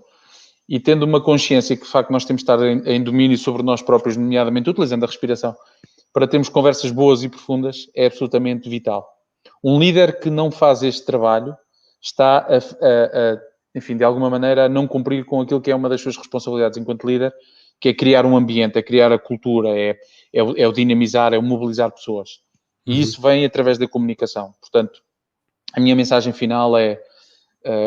e tendo uma consciência que, de facto, nós temos de estar em domínio sobre nós próprios, nomeadamente utilizando a respiração, para termos conversas boas e profundas, é absolutamente vital. Um líder que não faz este trabalho está, enfim, de alguma maneira, a não cumprir com aquilo que é uma das suas responsabilidades enquanto líder, que é criar um ambiente, é criar a cultura, é o dinamizar, é o mobilizar pessoas. E isso vem através da comunicação. Portanto, a minha mensagem final é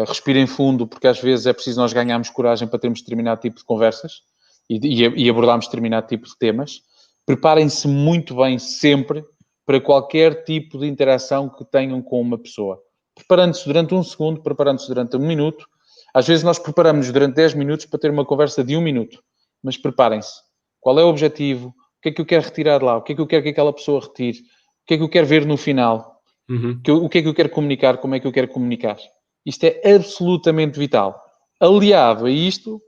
respirem fundo, porque às vezes é preciso nós ganharmos coragem para termos determinado tipo de conversas e abordarmos determinado tipo de temas. Preparem-se muito bem sempre para qualquer tipo de interação que tenham com uma pessoa. Preparando-se durante 1 segundo, preparando-se durante 1 minuto. Às vezes nós preparamos durante 10 minutos para ter uma conversa de 1 minuto. Mas preparem-se. Qual é o objetivo? O que é que eu quero retirar de lá? O que é que eu quero que aquela pessoa retire? O que é que eu quero ver no final? O que é que eu quero comunicar? Como é que eu quero comunicar? Isto é absolutamente vital. Aliado a isto,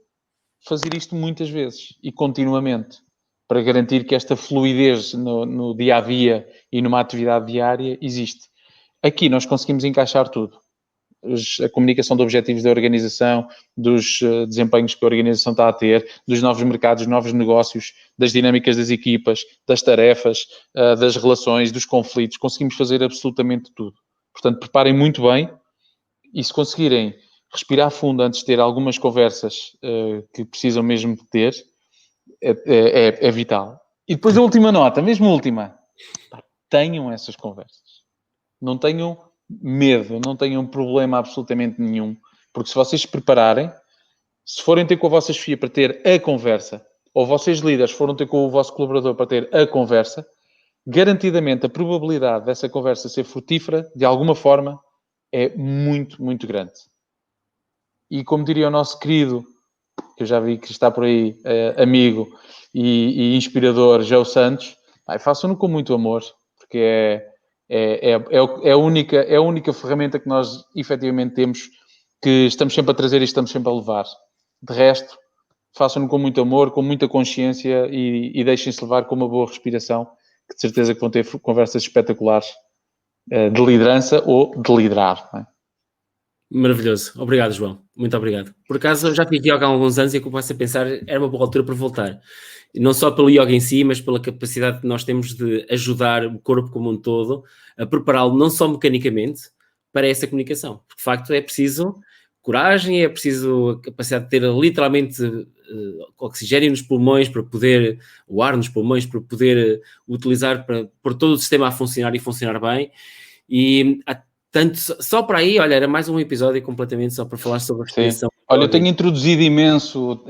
fazer isto muitas vezes e continuamente, para garantir que esta fluidez no dia-a-dia e numa atividade diária existe. Aqui nós conseguimos encaixar tudo. A comunicação de objetivos da organização, dos desempenhos que a organização está a ter, dos novos mercados, novos negócios, das dinâmicas das equipas, das tarefas, das relações, dos conflitos. Conseguimos fazer absolutamente tudo. Portanto, preparem muito bem e se conseguirem respirar fundo antes de ter algumas conversas que precisam mesmo de ter, é vital. E depois a última nota, mesmo a última, tenham essas conversas. Não tenham medo, não tenham problema absolutamente nenhum, porque se vocês se prepararem, se forem ter com a vossa chefia para ter a conversa, ou vocês líderes foram ter com o vosso colaborador para ter a conversa, garantidamente a probabilidade dessa conversa ser frutífera, de alguma forma, é muito, muito grande. E como diria o nosso querido, que eu já vi que está por aí, amigo e inspirador, João Santos, façam-no com muito amor, porque é a única ferramenta que nós efetivamente temos, que estamos sempre a trazer e estamos sempre a levar. De resto, façam-no com muito amor, com muita consciência e deixem-se levar com uma boa respiração, que de certeza que vão ter conversas espetaculares de liderança ou de liderar. Não é? Maravilhoso. Obrigado, João. Muito obrigado. Por acaso, eu já fiz yoga há alguns anos e eu começo a pensar era uma boa altura para voltar. Não só pelo yoga em si, mas pela capacidade que nós temos de ajudar o corpo como um todo a prepará-lo não só mecanicamente para essa comunicação. Porque, de facto, é preciso coragem, é preciso a capacidade de ter literalmente oxigênio nos pulmões para poder, o ar nos pulmões para poder utilizar para pôr todo o sistema a funcionar e funcionar bem. E tanto, só para aí, olha, era mais um episódio completamente só para falar sobre a respiração. Olha, eu tenho introduzido imenso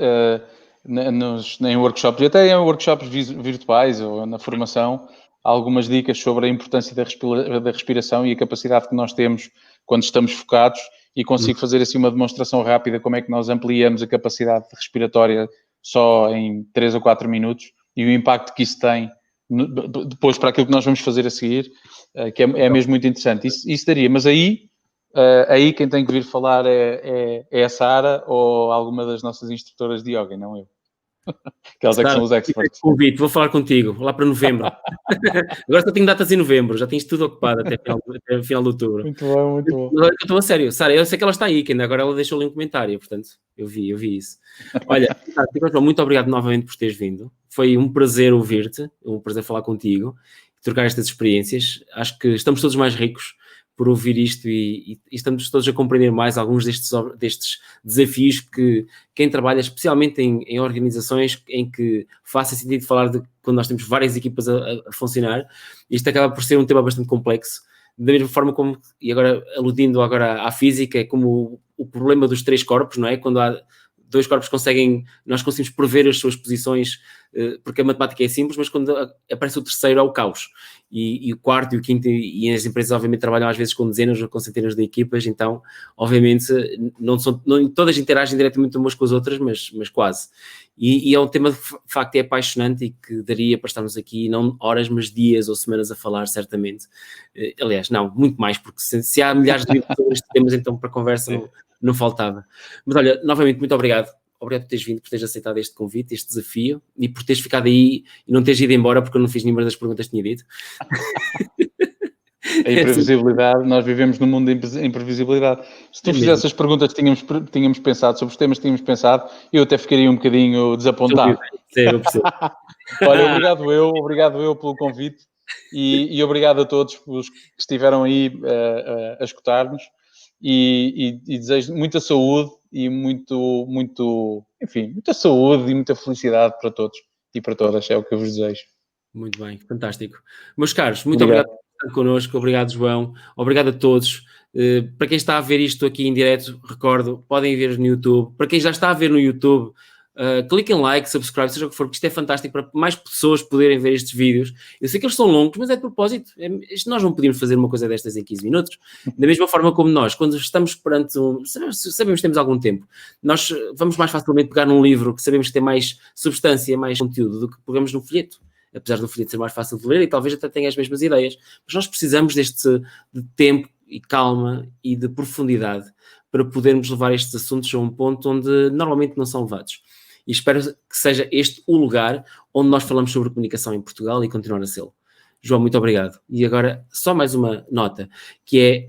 em workshops, e até em workshops virtuais ou na formação, algumas dicas sobre a importância da respiração e a capacidade que nós temos quando estamos focados, e consigo fazer assim uma demonstração rápida como é que nós ampliamos a capacidade respiratória só em 3 ou 4 minutos e o impacto que isso tem depois para aquilo que nós vamos fazer a seguir, que é mesmo muito interessante. Isso daria, mas aí quem tem que vir falar é a Sara ou alguma das nossas instrutoras de yoga, não eu. Que elas é que são os experts. Convite, vou falar contigo, lá para novembro. Agora só tenho datas em novembro, já tens tudo ocupado até o final de outubro. Muito bom, muito bom. Agora que eu estou a sério, Sara, eu sei que ela está aí, que ainda agora ela deixou ali um comentário, portanto, eu vi isso. Olha, muito obrigado novamente por teres vindo. Foi um prazer ouvir-te, um prazer falar contigo, trocar estas experiências. Acho que estamos todos mais ricos por ouvir isto e estamos todos a compreender mais alguns destes desafios que quem trabalha especialmente em organizações em que faça sentido falar de quando nós temos várias equipas a funcionar, isto acaba por ser um tema bastante complexo, da mesma forma como, e agora aludindo agora à física, é como o problema dos 3 corpos, não é? Quando há 2 corpos nós conseguimos prever as suas posições, porque a matemática é simples, mas quando aparece o terceiro é o caos. E o quarto e o quinto, e as empresas obviamente trabalham às vezes com dezenas ou com centenas de equipas, então obviamente não todas interagem diretamente umas com as outras, mas quase. E é um tema de facto é apaixonante e que daria para estarmos aqui não horas, mas dias ou semanas a falar, certamente. Aliás, não, muito mais, porque se há milhares de livros sobre estes temas, então para conversa não faltava. Mas olha, novamente, muito obrigado. Obrigado por teres vindo, por teres aceitado este convite, este desafio, e por teres ficado aí e não teres ido embora, porque eu não fiz nenhuma das perguntas que tinha dito. A imprevisibilidade, nós vivemos num mundo de imprevisibilidade. Se tu fizesse as perguntas que tínhamos pensado, sobre os temas que tínhamos pensado, eu até ficaria um bocadinho desapontado. Eu percebo. Olha, obrigado eu pelo convite e obrigado a todos os que estiveram aí a escutar-nos e desejo muita saúde e muita saúde e muita felicidade para todos e para todas, é o que eu vos desejo. Muito bem, fantástico. Meus caros, muito obrigado por estar connosco, obrigado João, obrigado a todos. Para quem está a ver isto aqui em direto, recordo, podem ver no YouTube. Para quem já está a ver no YouTube, cliquem like, subscribe, seja o que for, porque isto é fantástico para mais pessoas poderem ver estes vídeos. Eu sei que eles são longos, mas é de propósito. Nós não podíamos fazer uma coisa destas em 15 minutos. Da mesma forma como nós, quando estamos perante sabemos que temos algum tempo, nós vamos mais facilmente pegar num livro que sabemos que tem mais substância, mais conteúdo do que pegamos num folheto. Apesar do folheto ser mais fácil de ler e talvez até tenha as mesmas ideias. Mas nós precisamos de tempo e calma e de profundidade para podermos levar estes assuntos a um ponto onde normalmente não são levados. E espero que seja este o lugar onde nós falamos sobre comunicação em Portugal e continuar a ser. João, muito obrigado. E agora, só mais uma nota, que é,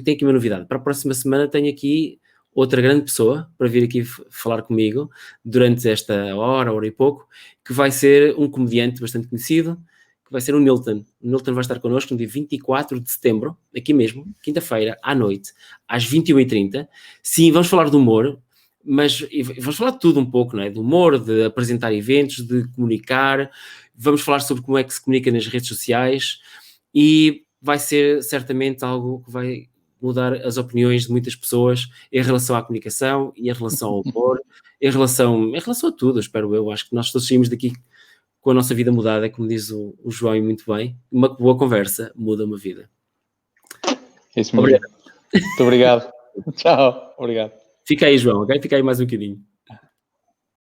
tem aqui uma novidade. Para a próxima semana tenho aqui outra grande pessoa para vir aqui falar comigo durante esta hora e pouco, que vai ser um comediante bastante conhecido, que vai ser o Nilton. O Nilton vai estar connosco no dia 24 de setembro, aqui mesmo, quinta-feira, à noite, às 21h30. Sim, vamos falar de humor, mas vamos falar de tudo um pouco, não é? De humor, de apresentar eventos, de comunicar, vamos falar sobre como é que se comunica nas redes sociais e vai ser certamente algo que vai mudar as opiniões de muitas pessoas em relação à comunicação e em relação ao humor, em relação a tudo, espero eu. Acho que nós todos saímos daqui com a nossa vida mudada, como diz o João muito bem. Uma boa conversa muda uma vida. É isso mesmo. Obrigado. Muito obrigado. Tchau. Obrigado. Fica aí, João, ok? Fica aí mais um bocadinho.